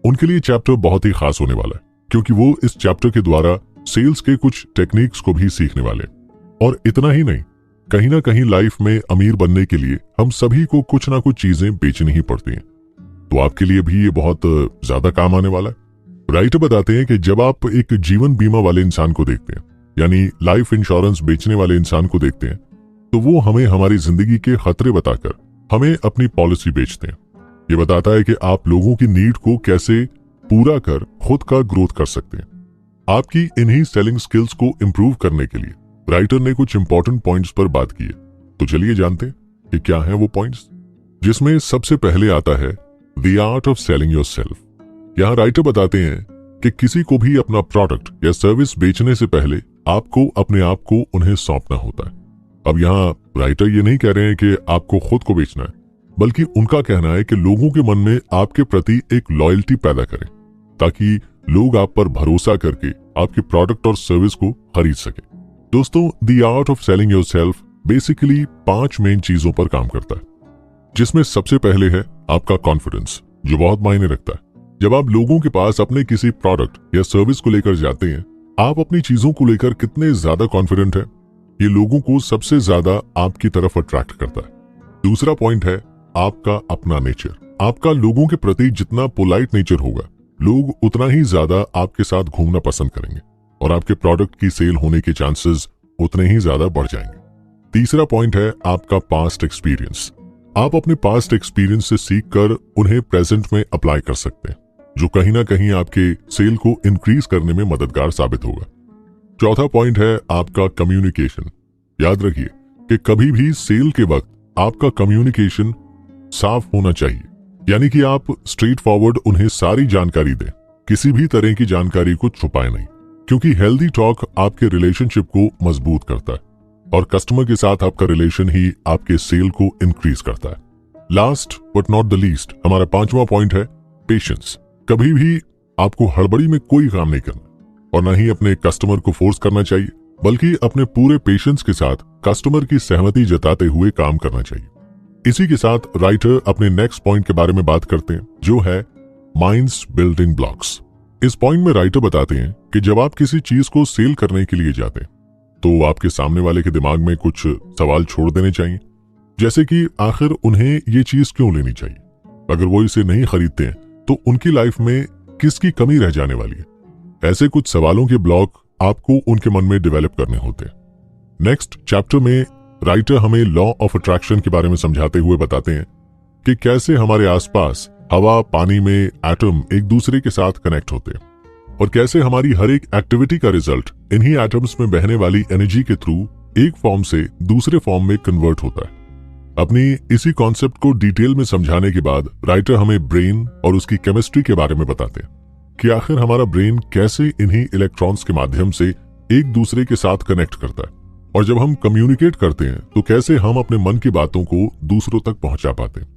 उनके लिए चैप्टर बहुत ही खास होने वाला है, क्योंकि वो इस चैप्टर के द्वारा सेल्स के कुछ टेक्निक्स को भी सीखने वाले हैं। और इतना ही नहीं, कहीं ना कहीं लाइफ में अमीर बनने के लिए हम सभी को कुछ ना कुछ चीजें बेचनी ही पड़ती हैं, तो आपके लिए भी ये बहुत ज्यादा काम आने वाला है। राइटर बताते हैं कि जब आप एक जीवन बीमा वाले इंसान को देखते हैं, यानी लाइफ इंश्योरेंस बेचने वाले इंसान को देखते हैं, तो वो हमें हमारी जिंदगी के खतरे बताकर हमें अपनी पॉलिसी बेचते हैं। ये बताता है कि आप लोगों की नीड को कैसे पूरा कर खुद का ग्रोथ कर सकते हैं। आपकी इन्हीं सेलिंग स्किल्स को इंप्रूव करने के लिए राइटर ने कुछ इंपॉर्टेंट पॉइंट्स पर बात की है, तो चलिए जानते हैं कि क्या हैं वो पॉइंट्स। जिसमें सबसे पहले आता है the art of selling yourself. यहाँ राइटर बताते हैं कि किसी को भी अपना प्रोडक्ट या सर्विस बेचने से पहले आपको अपने आप को उन्हें सौंपना होता है। अब यहाँ राइटर ये नहीं कह रहे हैं कि आपको खुद को बेचना है, बल्कि उनका कहना है कि लोगों के मन में आपके प्रति एक लॉयल्टी पैदा करें, ताकि लोग आप पर भरोसा करके आपके प्रोडक्ट और सर्विस को खरीद सके। दोस्तों, the art of selling yourself basically 5 main चीजों पर काम करता है, जिसमें सबसे पहले है आपका कॉन्फिडेंस, जो बहुत मायने रखता है। जब आप लोगों के पास अपने किसी प्रोडक्ट या सर्विस को लेकर जाते हैं, आप अपनी चीजों को लेकर कितने ज्यादा कॉन्फिडेंट हैं, ये लोगों को सबसे ज्यादा आपकी तरफ अट्रैक्ट करता है। दूसरा पॉइंट है आपका अपना नेचर। आपका लोगों के प्रति जितना पोलाइट नेचर होगा, लोग उतना ही ज्यादा आपके साथ घूमना पसंद करेंगे और आपके प्रोडक्ट की सेल होने के चांसेस उतने ही ज्यादा बढ़ जाएंगे। तीसरा पॉइंट है आपका पास्ट एक्सपीरियंस। आप अपने पास्ट एक्सपीरियंस से सीखकर उन्हें प्रेजेंट में अप्लाई कर सकते हैं, जो कहीं ना कहीं आपके सेल को इंक्रीज करने में मददगार साबित होगा। चौथा पॉइंट है आपका कम्युनिकेशन। याद रखिए कि कभी भी सेल के वक्त आपका कम्युनिकेशन साफ होना चाहिए, यानी कि आप स्ट्रेट फॉरवर्ड उन्हें सारी जानकारी दें, किसी भी तरह की जानकारी को छुपाए नहीं, क्योंकि हेल्दी टॉक आपके रिलेशनशिप को मजबूत करता है और कस्टमर के साथ आपका रिलेशन ही आपके सेल को इंक्रीज करता है। Last but not the least, हमारा 5वां पॉइंट है पेशेंस। कभी भी आपको हड़बड़ी में कोई काम नहीं करना और न ही अपने कस्टमर को फोर्स करना चाहिए, बल्कि अपने पूरे पेशेंस के साथ कस्टमर की सहमति जताते हुए काम करना चाहिए। इसी के साथ राइटर अपने नेक्स्ट पॉइंट के बारे में बात करते हैं, जो है माइंड्स बिल्डिंग ब्लॉक्स। इस पॉइंट में राइटर बताते हैं कि जब आप किसी चीज को सेल करने के लिए जाते हैं, तो आपके सामने वाले के दिमाग में कुछ सवाल छोड़ देने चाहिए, जैसे कि आखिर उन्हें ये चीज क्यों लेनी चाहिए, अगर वो इसे नहीं खरीदते हैं तो उनकी लाइफ में किसकी कमी रह जाने वाली है। ऐसे कुछ सवालों के ब्लॉक आपको उनके मन में डेवलप करने होते हैं। नेक्स्ट चैप्टर में राइटर हमें लॉ ऑफ अट्रैक्शन के बारे में समझाते हुए बताते हैं कि कैसे हमारे आसपास हवा, पानी में एटम एक दूसरे के साथ कनेक्ट होते हैं और कैसे हमारी हर एक एक्टिविटी का रिजल्ट इन्हीं एटम्स में बहने वाली एनर्जी के थ्रू एक फॉर्म से दूसरे फॉर्म में कन्वर्ट होता है। अपनी इसी कॉन्सेप्ट को डिटेल में समझाने के बाद राइटर हमें ब्रेन और उसकी केमिस्ट्री के बारे में बताते हैं कि आखिर हमारा ब्रेन कैसे इन्हीं इलेक्ट्रॉन्स के माध्यम से एक दूसरे के साथ कनेक्ट करता है, और जब हम कम्युनिकेट करते हैं तो कैसे हम अपने मन की बातों को दूसरों तक पहुंचा पाते हैं।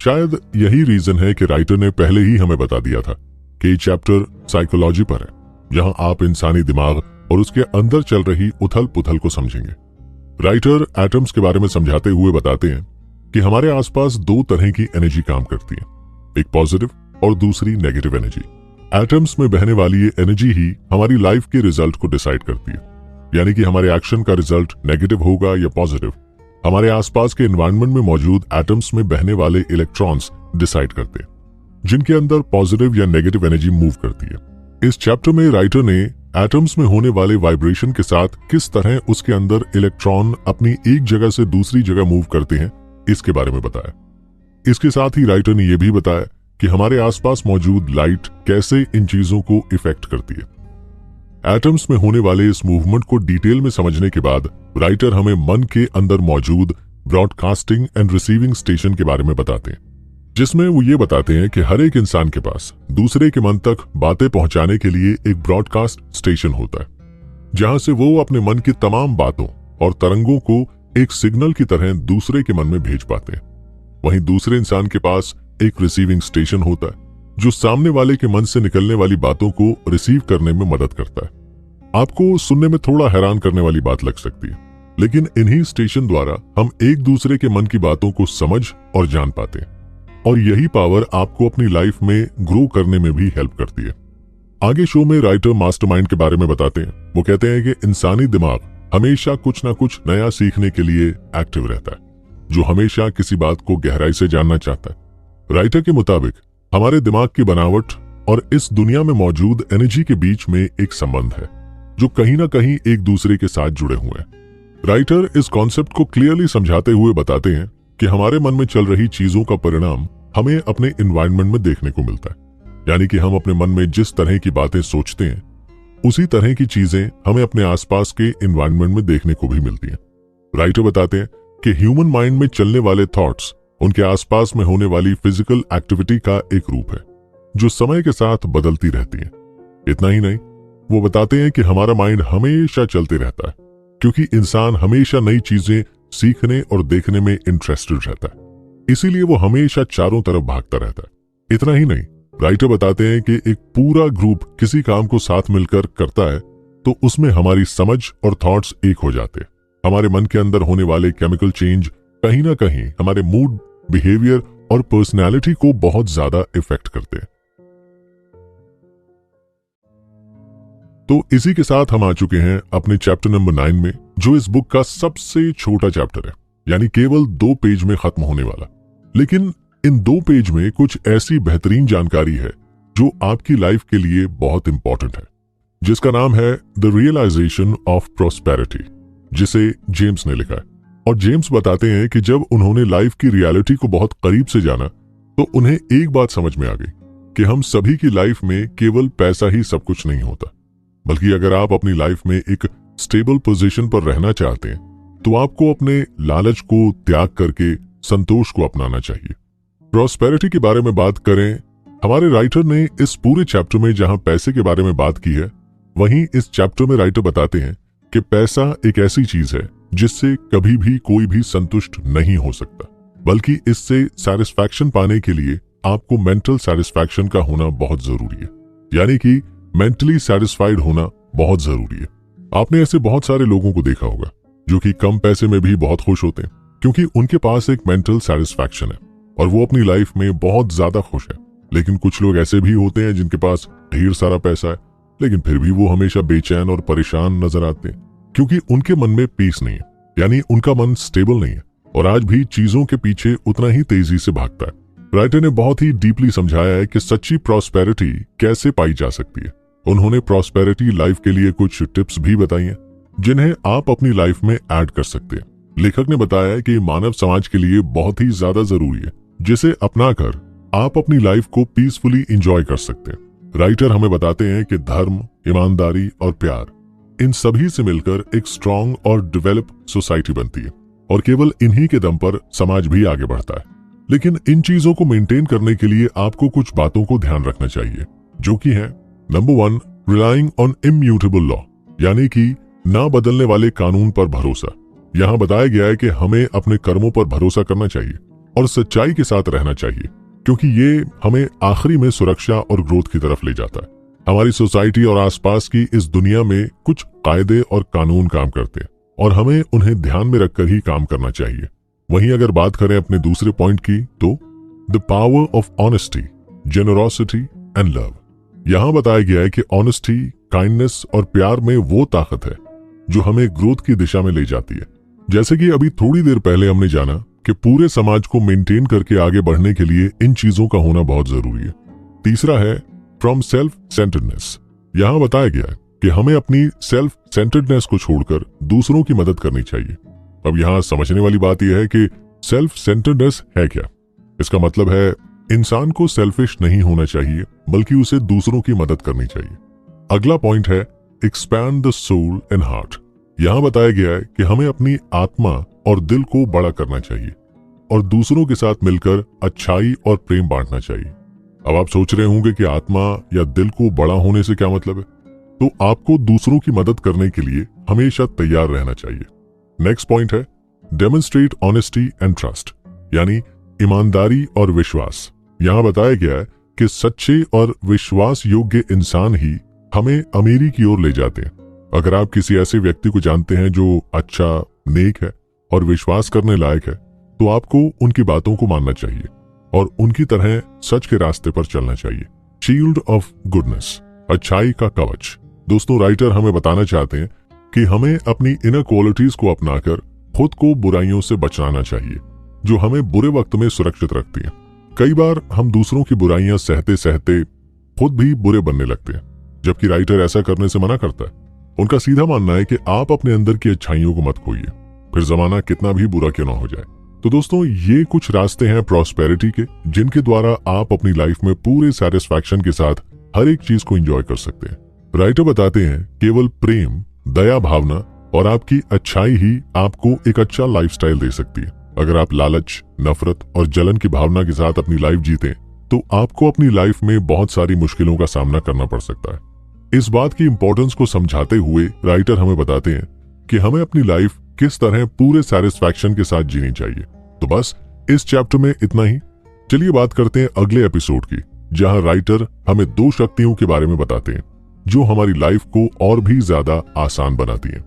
शायद यही रीजन है कि राइटर ने पहले ही हमें बता दिया था कि ये चैप्टर साइकोलॉजी पर है, जहां आप इंसानी दिमाग और उसके अंदर चल रही उथल पुथल को समझेंगे। राइटर एटम्स के बारे में समझाते हुए बताते हैं कि हमारे आसपास 2 तरह की एनर्जी काम करती है, एक पॉजिटिव और दूसरी नेगेटिव एनर्जी। एटम्स में बहने वाली ये एनर्जी ही हमारी लाइफ के रिजल्ट को डिसाइड करती है, यानी कि हमारे एक्शन का रिजल्ट नेगेटिव होगा या पॉजिटिव, हमारे आसपास के एनवायरनमेंट में मौजूद एटम्स में बहने वाले इलेक्ट्रॉन्स डिसाइड करते हैं, जिनके अंदर पॉजिटिव या नेगेटिव एनर्जी मूव करती है। इस चैप्टर में राइटर ने एटम्स में होने वाले वाइब्रेशन के साथ किस तरह उसके अंदर इलेक्ट्रॉन अपनी एक जगह से दूसरी जगह मूव करते हैं, इसके बारे में बताया। इसके साथ ही राइटर ने यह भी बताया कि हमारे आसपास मौजूद लाइट कैसे इन चीजों को इफेक्ट करती है। एटम्स में होने वाले इस मूवमेंट को डिटेल में समझने के बाद राइटर हमें मन के अंदर मौजूद ब्रॉडकास्टिंग एंड रिसीविंग स्टेशन के बारे में बताते हैं, जिसमें वो ये बताते हैं कि हर एक इंसान के पास दूसरे के मन तक बातें पहुंचाने के लिए एक ब्रॉडकास्ट स्टेशन होता है, जहां से वो अपने मन की तमाम बातों और तरंगों को एक सिग्नल की तरह दूसरे के मन में भेज पाते हैं। वहीं दूसरे इंसान के पास एक रिसीविंग स्टेशन होता है, जो सामने वाले के मन से निकलने वाली बातों को रिसीव करने में मदद करता है। आपको सुनने में थोड़ा हैरान करने वाली बात लग सकती है, लेकिन इन्हीं स्टेशन द्वारा हम एक दूसरे के मन की बातों को समझ और जान पाते हैं, और यही पावर आपको अपनी लाइफ में ग्रो करने में भी हेल्प करती है। आगे शो में राइटर मास्टरमाइंड के बारे में बताते हैं। वो कहते हैं कि इंसानी दिमाग हमेशा कुछ ना कुछ नया सीखने के लिए एक्टिव रहता है, जो हमेशा किसी बात को गहराई से जानना चाहता है। राइटर के मुताबिक हमारे दिमाग की बनावट और इस दुनिया में मौजूद एनर्जी के बीच में एक संबंध है, जो कहीं ना कहीं एक दूसरे के साथ जुड़े हुए हैं। राइटर इस कॉन्सेप्ट को क्लियरली समझाते हुए बताते हैं कि हमारे मन में चल रही चीजों का परिणाम हमें अपने एनवायरनमेंट में देखने को मिलता है। यानी कि हम अपने मन में जिस तरह की बातें सोचते हैं, उसी तरह की चीजें हमें अपने आसपास के एनवायरनमेंट में देखने को भी मिलती हैं। राइटर बताते हैं कि ह्यूमन माइंड में चलने वाले थॉट्स उनके आसपास में होने वाली फिजिकल एक्टिविटी का एक रूप है, जो समय के साथ बदलती रहती है। इतना ही नहीं, वो बताते हैं कि हमारा माइंड हमेशा चलते रहता है, क्योंकि इंसान हमेशा नई चीजें सीखने और देखने में इंटरेस्टेड रहता है, इसीलिए वो हमेशा चारों तरफ भागता रहता है। इतना ही नहीं, राइटर बताते हैं कि एक पूरा ग्रुप किसी काम को साथ मिलकर करता है तो उसमें हमारी समझ और थॉट्स एक हो जाते हैं। हमारे मन के अंदर होने वाले केमिकल चेंज कहीं ना कहीं हमारे मूड, बिहेवियर और पर्सनैलिटी को बहुत ज्यादा इफेक्ट करते हैं। तो इसी के साथ हम आ चुके हैं अपने चैप्टर नंबर 9 में, जो इस बुक का सबसे छोटा चैप्टर है, यानी केवल 2 पेज में खत्म होने वाला। लेकिन इन 2 पेज में कुछ ऐसी बेहतरीन जानकारी है जो आपकी लाइफ के लिए बहुत इंपॉर्टेंट है, जिसका नाम है द रियलाइजेशन ऑफ प्रॉस्पेरिटी, जिसे जेम्स ने लिखा है। और जेम्स बताते हैं कि जब उन्होंने लाइफ की रियलिटी को बहुत करीब से जाना तो उन्हें एक बात समझ में आ गई कि हम सभी की लाइफ में केवल पैसा ही सब कुछ नहीं होता, बल्कि अगर आप अपनी लाइफ में एक स्टेबल पोजीशन पर रहना चाहते हैं तो आपको अपने लालच को त्याग करके संतोष को अपनाना चाहिए। प्रॉस्पेरिटी के बारे में बात करें, हमारे राइटर ने इस पूरे चैप्टर में जहां पैसे के बारे में बात की है, वहीं इस चैप्टर में राइटर बताते हैं कि पैसा एक ऐसी चीज है जिससे कभी भी कोई भी संतुष्ट नहीं हो सकता, बल्कि इससे सैटिस्फैक्शन पाने के लिए आपको मेंटल सैटिस्फैक्शन का होना बहुत जरूरी है। यानी कि मेंटली सैटिस्फाइड होना बहुत जरूरी है। आपने ऐसे बहुत सारे लोगों को देखा होगा जो कि कम पैसे में भी बहुत खुश होते हैं, क्योंकि उनके पास एक मेंटल सैटिस्फैक्शन है और वो अपनी लाइफ में बहुत ज्यादा खुश है। लेकिन कुछ लोग ऐसे भी होते हैं जिनके पास ढेर सारा पैसा है, लेकिन फिर भी वो हमेशा बेचैन और परेशान नजर आते हैं, क्योंकि उनके मन में पीस नहीं है, यानी उनका मन स्टेबल नहीं है और आज भी चीजों के पीछे उतना ही तेजी से भागता है। राइटर ने बहुत ही डीपली समझाया है कि सच्ची प्रॉस्पेरिटी कैसे पाई जा सकती है। उन्होंने प्रॉस्पेरिटी लाइफ के लिए कुछ टिप्स भी बताई हैं, जिन्हें आप अपनी लाइफ में ऐड कर सकते हैं। लेखक ने बताया है कि मानव समाज के लिए बहुत ही ज्यादा जरूरी है, जिसे अपनाकर आप अपनी लाइफ को पीसफुली एंजॉय कर सकते हैं। राइटर हमें बताते हैं कि धर्म, ईमानदारी और प्यार, इन सभी से मिलकर एक स्ट्रांग और डेवलप सोसाइटी बनती है और केवल इन्हीं के दम पर समाज भी आगे बढ़ता है। लेकिन इन चीजों को मेंटेन करने के लिए आपको कुछ बातों को ध्यान रखना चाहिए, जो कि है number 1, relying on immutable law, यानी कि ना बदलने वाले कानून पर भरोसा। यहाँ बताया गया है कि हमें अपने कर्मों पर भरोसा करना चाहिए और सच्चाई के साथ रहना चाहिए, क्योंकि ये हमें आखिरी में सुरक्षा और ग्रोथ की तरफ ले जाता है। हमारी सोसाइटी और आसपास की इस दुनिया में कुछ कायदे और कानून काम करते हैं और हमें उन्हें ध्यान में रखकर ही काम करना चाहिए। वहीं अगर बात करें अपने दूसरे पॉइंट की, तो the power of honesty, generosity and love. यहाँ बताया गया है कि ऑनेस्टी, काइंडनेस और प्यार में वो ताकत है जो हमें ग्रोथ की दिशा में ले जाती है। जैसे कि अभी थोड़ी देर पहले हमने जाना कि पूरे समाज को मेंटेन करके आगे बढ़ने के लिए इन चीजों का होना बहुत जरूरी है। तीसरा है फ्रॉम सेल्फ सेंटर्डनेस, यहाँ बताया गया है कि हमें अपनी सेल्फ सेंटर्डनेस को छोड़कर दूसरों की मदद करनी चाहिए। अब यहाँ समझने वाली बात यह है कि सेल्फ सेंटर्डनेस है क्या। इसका मतलब है इंसान को सेल्फिश नहीं होना चाहिए, बल्कि उसे दूसरों की मदद करनी चाहिए। अगला पॉइंट है expand the soul and heart. यहाँ बताया गया है कि हमें अपनी आत्मा और दिल को बड़ा करना चाहिए और दूसरों के साथ मिलकर अच्छाई और प्रेम बांटना चाहिए। अब आप सोच रहे होंगे कि आत्मा या दिल को बड़ा होने से क्या मतलब है, तो आपको दूसरों की मदद करने के लिए हमेशा तैयार रहना चाहिए। नेक्स्ट पॉइंट है डेमोन्स्ट्रेट ऑनेस्टी एंड ट्रस्ट, यानी ईमानदारी और विश्वास। यहाँ बताया गया है कि सच्चे और विश्वास योग्य इंसान ही हमें अमीरी की ओर ले जाते हैं। अगर आप किसी ऐसे व्यक्ति को जानते हैं जो अच्छा, नेक है और विश्वास करने लायक है, तो आपको उनकी बातों को मानना चाहिए और उनकी तरह सच के रास्ते पर चलना चाहिए। शील्ड ऑफ गुडनेस, अच्छाई का कवच। दोस्तों, राइटर हमें बताना चाहते हैं कि हमें अपनी इनर क्वालिटीज को अपनाकर खुद को बुराइयों से बचाना चाहिए, जो हमें बुरे वक्त में सुरक्षित रखती हैं। कई बार हम दूसरों की बुराइयां सहते सहते खुद भी बुरे बनने लगते हैं, जबकि राइटर ऐसा करने से मना करता है। उनका सीधा मानना है कि आप अपने अंदर की अच्छाइयों को मत खोइए, फिर जमाना कितना भी बुरा क्यों ना हो जाए। तो दोस्तों, ये कुछ रास्ते हैं प्रॉस्पेरिटी के, जिनके द्वारा आप अपनी लाइफ में पूरे सैटिस्फैक्शन के साथ हर एक चीज को एंजॉय कर सकते हैं। राइटर बताते हैं केवल प्रेम, दया भावना और आपकी अच्छाई ही आपको एक अच्छा लाइफस्टाइल दे सकती है। अगर आप लालच, नफरत और जलन की भावना के साथ अपनी लाइफ जीते, तो आपको अपनी लाइफ में बहुत सारी मुश्किलों का सामना करना पड़ सकता है। इस बात की इंपॉर्टेंस को समझाते हुए राइटर हमें बताते हैं कि हमें अपनी लाइफ किस तरह पूरे सैटिस्फैक्शन के साथ जीनी चाहिए। तो बस इस चैप्टर में इतना ही। चलिए बात करते हैं अगले एपिसोड की, जहां राइटर हमें 2 शक्तियों के बारे में बताते हैं जो हमारी लाइफ को और भी ज्यादा आसान बनाती हैं।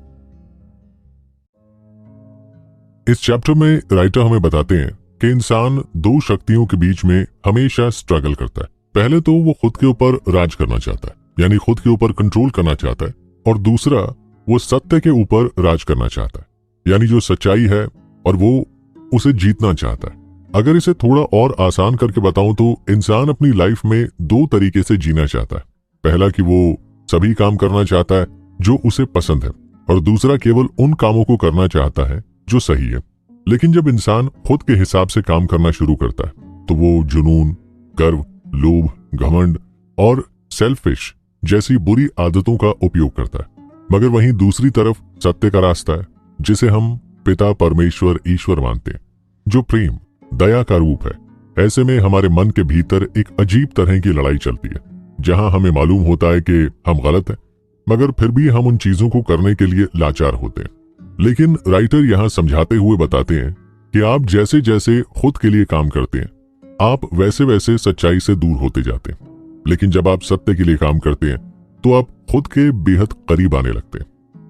इस चैप्टर में राइटर हमें बताते हैं कि इंसान 2 शक्तियों के बीच में हमेशा स्ट्रगल करता है। पहले तो वो खुद के ऊपर राज करना चाहता है, यानी खुद के ऊपर कंट्रोल करना चाहता है, और दूसरा वो सत्य के ऊपर राज करना चाहता है, यानी जो सच्चाई है और वो उसे जीतना चाहता है। अगर इसे थोड़ा और आसान करके बताऊं तो इंसान अपनी लाइफ में 2 तरीके से जीना चाहता है। पहला कि वो सभी काम करना चाहता है जो उसे पसंद है, और दूसरा केवल उन कामों को करना चाहता है जो सही है। लेकिन जब इंसान खुद के हिसाब से काम करना शुरू करता है, तो वो जुनून, गर्व, लोभ, घमंड और सेल्फिश जैसी बुरी आदतों का उपयोग करता है। मगर वहीं दूसरी तरफ सत्य का रास्ता है, जिसे हम पिता परमेश्वर ईश्वर मानते हैं, जो प्रेम, दया का रूप है। ऐसे में हमारे मन के भीतर एक अजीब तरह की लड़ाई चलती है, जहां हमें मालूम होता है कि हम गलत हैं, मगर फिर भी हम उन चीजों को करने के लिए लाचार होते हैं। लेकिन राइटर यहाँ समझाते हुए बताते हैं कि आप जैसे जैसे खुद के लिए काम करते हैं, आप वैसे वैसे सच्चाई से दूर होते जाते हैं। लेकिन जब आप सत्य के लिए काम करते हैं, तो आप खुद के बेहद करीब आने लगते हैं,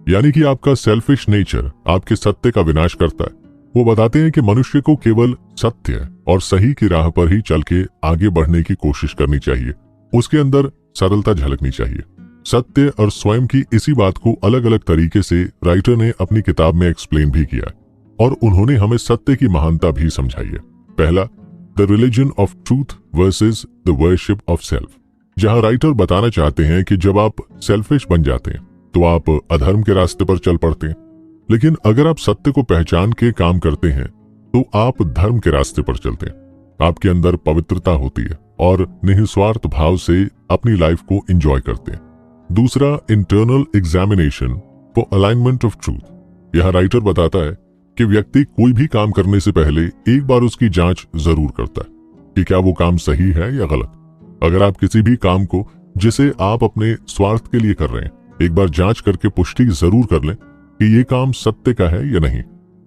यानी कि आपका सेल्फिश नेचर आपके सत्य का विनाश करता है। वो बताते हैं कि मनुष्य को केवल सत्य और सही की राह पर ही चल के आगे बढ़ने की कोशिश करनी चाहिए। उसके अंदर सरलता झलकनी चाहिए। सत्य और स्वयं की इसी बात को अलग अलग तरीके से राइटर ने अपनी किताब में एक्सप्लेन भी किया, और उन्होंने हमें सत्य की महानता भी समझाई है। पहला, the religion of truth versus the worship of self, जहां राइटर बताना चाहते हैं कि जब आप सेल्फिश बन जाते हैं, तो आप अधर्म के रास्ते पर चल पड़ते हैं। लेकिन अगर आप सत्य को पहचान के काम करते हैं, तो आप धर्म के रास्ते पर चलते हैं। आपके अंदर पवित्रता होती है और निस्वार्थ भाव से अपनी लाइफ को एंजॉय करते हैं। दूसरा, internal examination for alignment of truth. यह राइटर बताता है कि व्यक्ति कोई भी काम करने से पहले एक बार उसकी जांच जरूर करता है कि क्या वो काम सही है या गलत। अगर आप किसी भी काम को जिसे आप अपने स्वार्थ के लिए कर रहे हैं, एक बार जांच करके पुष्टि जरूर कर लें कि ये काम सत्य का है या नहीं।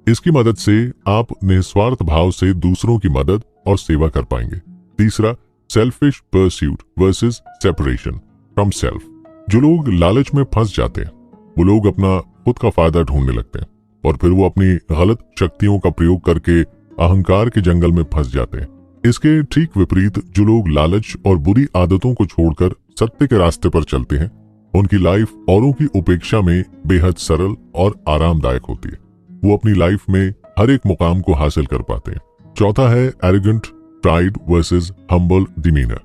इसकी मदद से आप निस्वार्थ भाव से दूसरों की मदद और सेवा कर पाएंगे। तीसरा, selfish pursuit versus separation from self. जो लोग लालच में फंस जाते हैं, वो लोग अपना खुद का फायदा ढूंढने लगते हैं, और फिर वो अपनी गलत शक्तियों का प्रयोग करके अहंकार के जंगल में फंस जाते हैं। इसके ठीक विपरीत जो लोग लालच और बुरी आदतों को छोड़कर सत्य के रास्ते पर चलते हैं, उनकी लाइफ औरों की उपेक्षा में बेहद सरल और आरामदायक होती है। वो अपनी लाइफ में हर एक मुकाम को हासिल कर पाते हैं। चौथा है arrogant pride versus humble demeanour.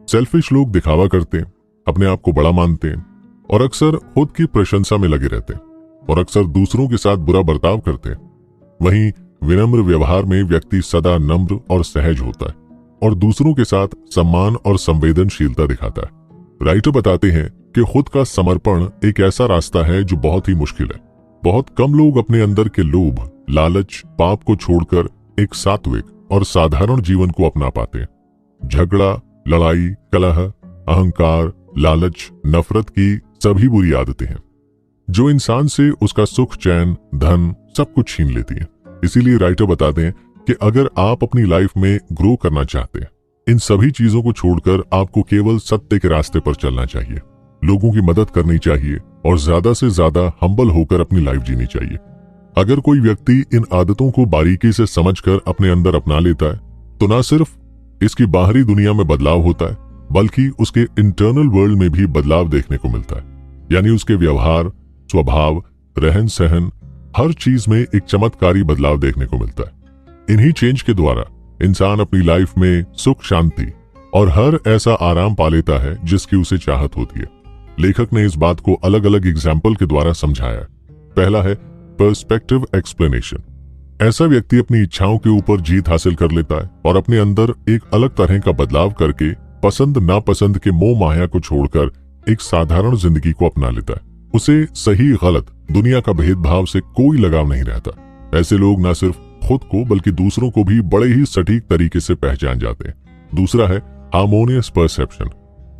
Selfish लोग दिखावा करते हैं, अपने आप को बड़ा मानते हैं और अक्सर खुद की प्रशंसा में लगे रहते हैं और अक्सर दूसरों के साथ बुरा बर्ताव करते हैं। वहीं विनम्र व्यवहार में व्यक्ति सदा नम्र और सहज होता है और दूसरों के साथ सम्मान और संवेदनशीलता दिखाता है। राइटर बताते हैं कि खुद का समर्पण एक ऐसा रास्ता है जो बहुत ही मुश्किल है। बहुत कम लोग अपने अंदर के लोभ, लालच, पाप को छोड़कर एक सात्विक और साधारण जीवन को अपना पाते हैं। झगड़ा, लड़ाई, कलह, अहंकार, लालच, नफरत की सभी बुरी आदतें हैं जो इंसान से उसका सुख, चैन, धन सब कुछ छीन लेती हैं। इसीलिए राइटर बताते हैं कि अगर आप अपनी लाइफ में ग्रो करना चाहते हैं, इन सभी चीजों को छोड़कर आपको केवल सत्य के रास्ते पर चलना चाहिए, लोगों की मदद करनी चाहिए और ज्यादा से ज्यादा हम्बल होकर अपनी लाइफ जीनी चाहिए। अगर कोई व्यक्ति इन आदतों को बारीकी से समझकर अपने अंदर अपना लेता है तो न सिर्फ इसकी बाहरी दुनिया में बदलाव होता है बल्कि उसके इंटरनल वर्ल्ड में भी बदलाव देखने को मिलता है। यानी उसके व्यवहार, स्वभाव, रहन सहन, हर चीज में एक चमत्कारी बदलाव देखने को मिलता है। इन्हीं चेंज के द्वारा इंसान अपनी लाइफ में सुख, शांति और हर ऐसा आराम पा लेता है जिसकी उसे चाहत होती है। लेखक ने इस बात को अलग अलग एग्जाम्पल के द्वारा समझाया है। पहला है पर्सपेक्टिव एक्सप्लेनेशन। ऐसा व्यक्ति अपनी इच्छाओं के ऊपर जीत हासिल कर लेता है और अपने अंदर एक अलग तरह का बदलाव करके पसंद नापसंद के मोह माया को छोड़कर एक साधारण जिंदगी को अपना लेता है। उसे सही गलत दुनिया का भेदभाव से कोई लगाव नहीं रहता। ऐसे लोग न सिर्फ खुद को बल्कि दूसरों को भी बड़े ही सटीक तरीके से पहचान जाते हैं। दूसरा है हार्मोनियस परसेप्शन।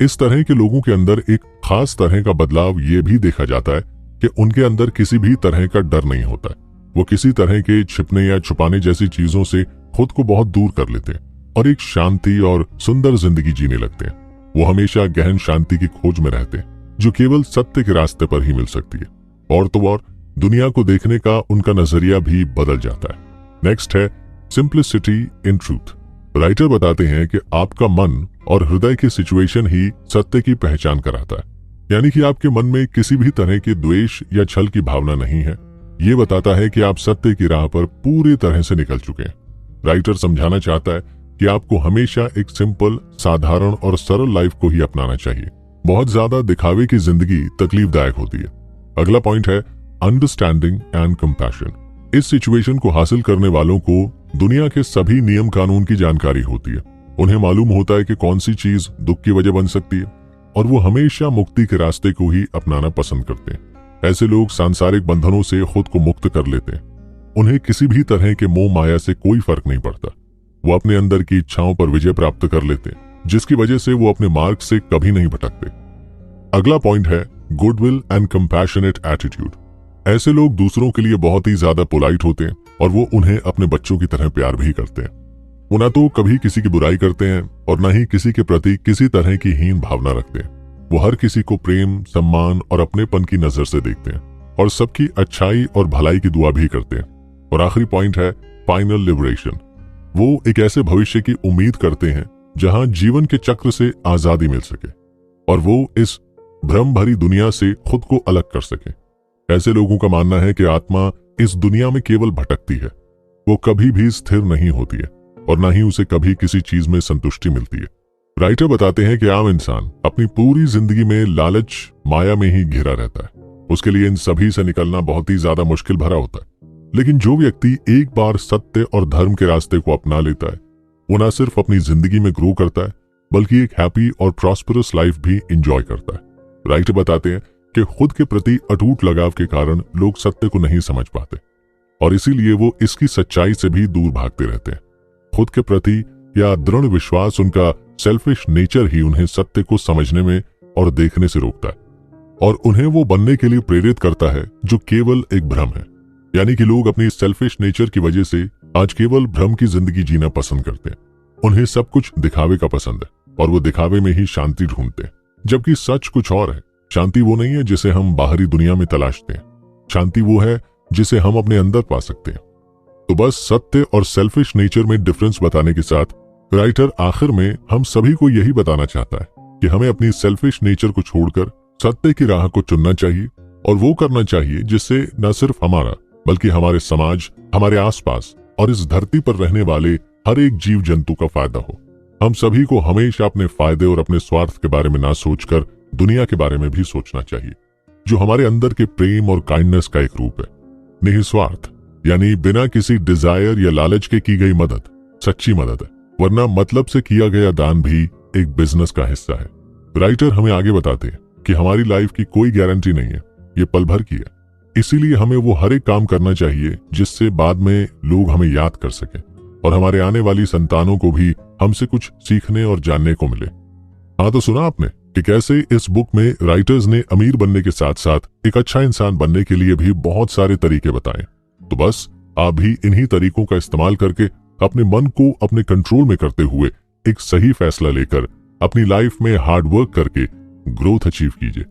इस तरह के लोगों के अंदर एक खास तरह का बदलाव ये भी देखा जाता है कि उनके अंदर किसी भी तरह का डर नहीं होता है। वो किसी तरह के छिपने या छुपाने जैसी चीजों से खुद को बहुत दूर कर लेते हैं और एक शांति और सुंदर जिंदगी जीने लगते हैं। वो हमेशा गहन शांति की खोज में रहते हैं जो केवल सत्य के रास्ते पर ही मिल सकती है। और तो और दुनिया को देखने का उनका नजरिया भी बदल जाता है। नेक्स्ट है सिंप्लिसिटी इन ट्रूथ। राइटर बताते हैं कि आपका मन और हृदय की सिचुएशन ही सत्य की पहचान कराता है। यानी कि आपके मन में किसी भी तरह के द्वेष या छल की भावना नहीं है। ये बताता है कि आप सत्य की राह पर पूरी तरह से निकल चुके हैं। राइटर समझाना चाहता है कि आपको हमेशा एक सिंपल, साधारण और सरल लाइफ को ही अपनाना चाहिए। बहुत ज्यादा दिखावे की जिंदगी तकलीफदायक होती है। अगला पॉइंट है अंडरस्टैंडिंग एंड कंपैशन। इस सिचुएशन को हासिल करने वालों को दुनिया के सभी नियम कानून की जानकारी होती है। उन्हें मालूम होता है कि कौन सी चीज दुख की वजह बन सकती है और वो हमेशा मुक्ति के रास्ते को ही अपनाना पसंद करते हैं। ऐसे लोग सांसारिक बंधनों से खुद को मुक्त कर लेते हैं। उन्हें किसी भी तरह के मोह माया से कोई फर्क नहीं पड़ता। वो अपने अंदर की इच्छाओं पर विजय प्राप्त कर लेते हैं जिसकी वजह से वो अपने मार्ग से कभी नहीं भटकते। अगला पॉइंट है गुडविल एंड कंपैशनेट एटीट्यूड। ऐसे लोग दूसरों के लिए बहुत ही ज्यादा पोलाइट होते हैं और वो उन्हें अपने बच्चों की तरह प्यार भी करते हैं। वो ना तो कभी किसी की बुराई करते हैं और ना ही किसी के प्रति किसी तरह की हीन भावना रखते हैं। वो हर किसी को प्रेम, सम्मान और अपनेपन की नजर से देखते हैं और सबकी अच्छाई और भलाई की दुआ भी करते हैं। और आखिरी पॉइंट है फाइनल लिबरेशन। वो एक ऐसे भविष्य की उम्मीद करते हैं जहां जीवन के चक्र से आजादी मिल सके और वो इस भ्रम भरी दुनिया से खुद को अलग कर सके। ऐसे लोगों का मानना है कि आत्मा इस दुनिया में केवल भटकती है, वो कभी भी स्थिर नहीं होती है और न ही उसे कभी किसी चीज में संतुष्टि मिलती है। राइटर बताते हैं कि आम इंसान अपनी पूरी जिंदगी में लालच, माया में ही घिरा रहता है। उसके लिए इन सभी से निकलना बहुत ही ज्यादा मुश्किल भरा होता है। लेकिन जो व्यक्ति एक बार सत्य और धर्म के रास्ते को अपना लेता है वो न सिर्फ अपनी जिंदगी में ग्रो करता है बल्कि एक हैप्पी और प्रॉस्परस लाइफ भी इंजॉय करता है। राइटर बताते हैं कि खुद के प्रति अटूट लगाव के कारण लोग सत्य को नहीं समझ पाते और इसीलिए वो इसकी सच्चाई से भी दूर भागते रहते हैं। खुद के प्रति या दृढ़ विश्वास, उनका सेल्फिश नेचर ही उन्हें सत्य को समझने में और देखने से रोकता है और उन्हें वो बनने के लिए प्रेरित करता है जो केवल एक भ्रम है। यानी कि लोग अपनी सेल्फिश नेचर की वजह से आज केवल भ्रम की जिंदगी जीना पसंद करते हैं। उन्हें सब कुछ दिखावे का पसंद है और वो दिखावे में ही शांति ढूंढते हैं, जबकि सच कुछ और है। शांति वो नहीं है जिसे हम बाहरी दुनिया में तलाशते हैं, शांति वो है जिसे हम अपने अंदर पा सकते हैं। तो बस सत्य और सेल्फिश नेचर में डिफरेंस बताने के साथ राइटर आखिर में हम सभी को यही बताना चाहता है कि हमें अपनी सेल्फिश नेचर को छोड़कर सत्य की राह को चुनना चाहिए और वो करना चाहिए जिससे न सिर्फ हमारा बल्कि हमारे समाज, हमारे आसपास और इस धरती पर रहने वाले हर एक जीव जंतु का फायदा हो। हम सभी को हमेशा अपने फायदे और अपने स्वार्थ के बारे में ना सोचकर दुनिया के बारे में भी सोचना चाहिए, जो हमारे अंदर के प्रेम और काइंडनेस का एक रूप है। निस्वार्थ यानी बिना किसी डिजायर या लालच के की गई मदद सच्ची मदद है, वरना मतलब से किया गया दान भी एक बिजनेस का हिस्सा है। राइटर हमें आगे बताते हैं कि हमारी लाइफ की कोई गारंटी नहीं है, ये पल भर की है। इसीलिए हमें वो हर एक काम करना चाहिए जिससे बाद में लोग हमें याद कर सकें और हमारे आने वाली संतानों को भी हमसे कुछ सीखने और जानने को मिले। हाँ, तो सुना आपने कि कैसे इस बुक में राइटर्स ने अमीर बनने के साथ साथ एक अच्छा इंसान बनने के लिए भी बहुत सारे तरीके बताए। तो बस आप भी इन्हीं तरीकों का इस्तेमाल करके अपने मन को अपने कंट्रोल में करते हुए एक सही फैसला लेकर अपनी लाइफ में हार्ड वर्क करके ग्रोथ अचीव कीजिए।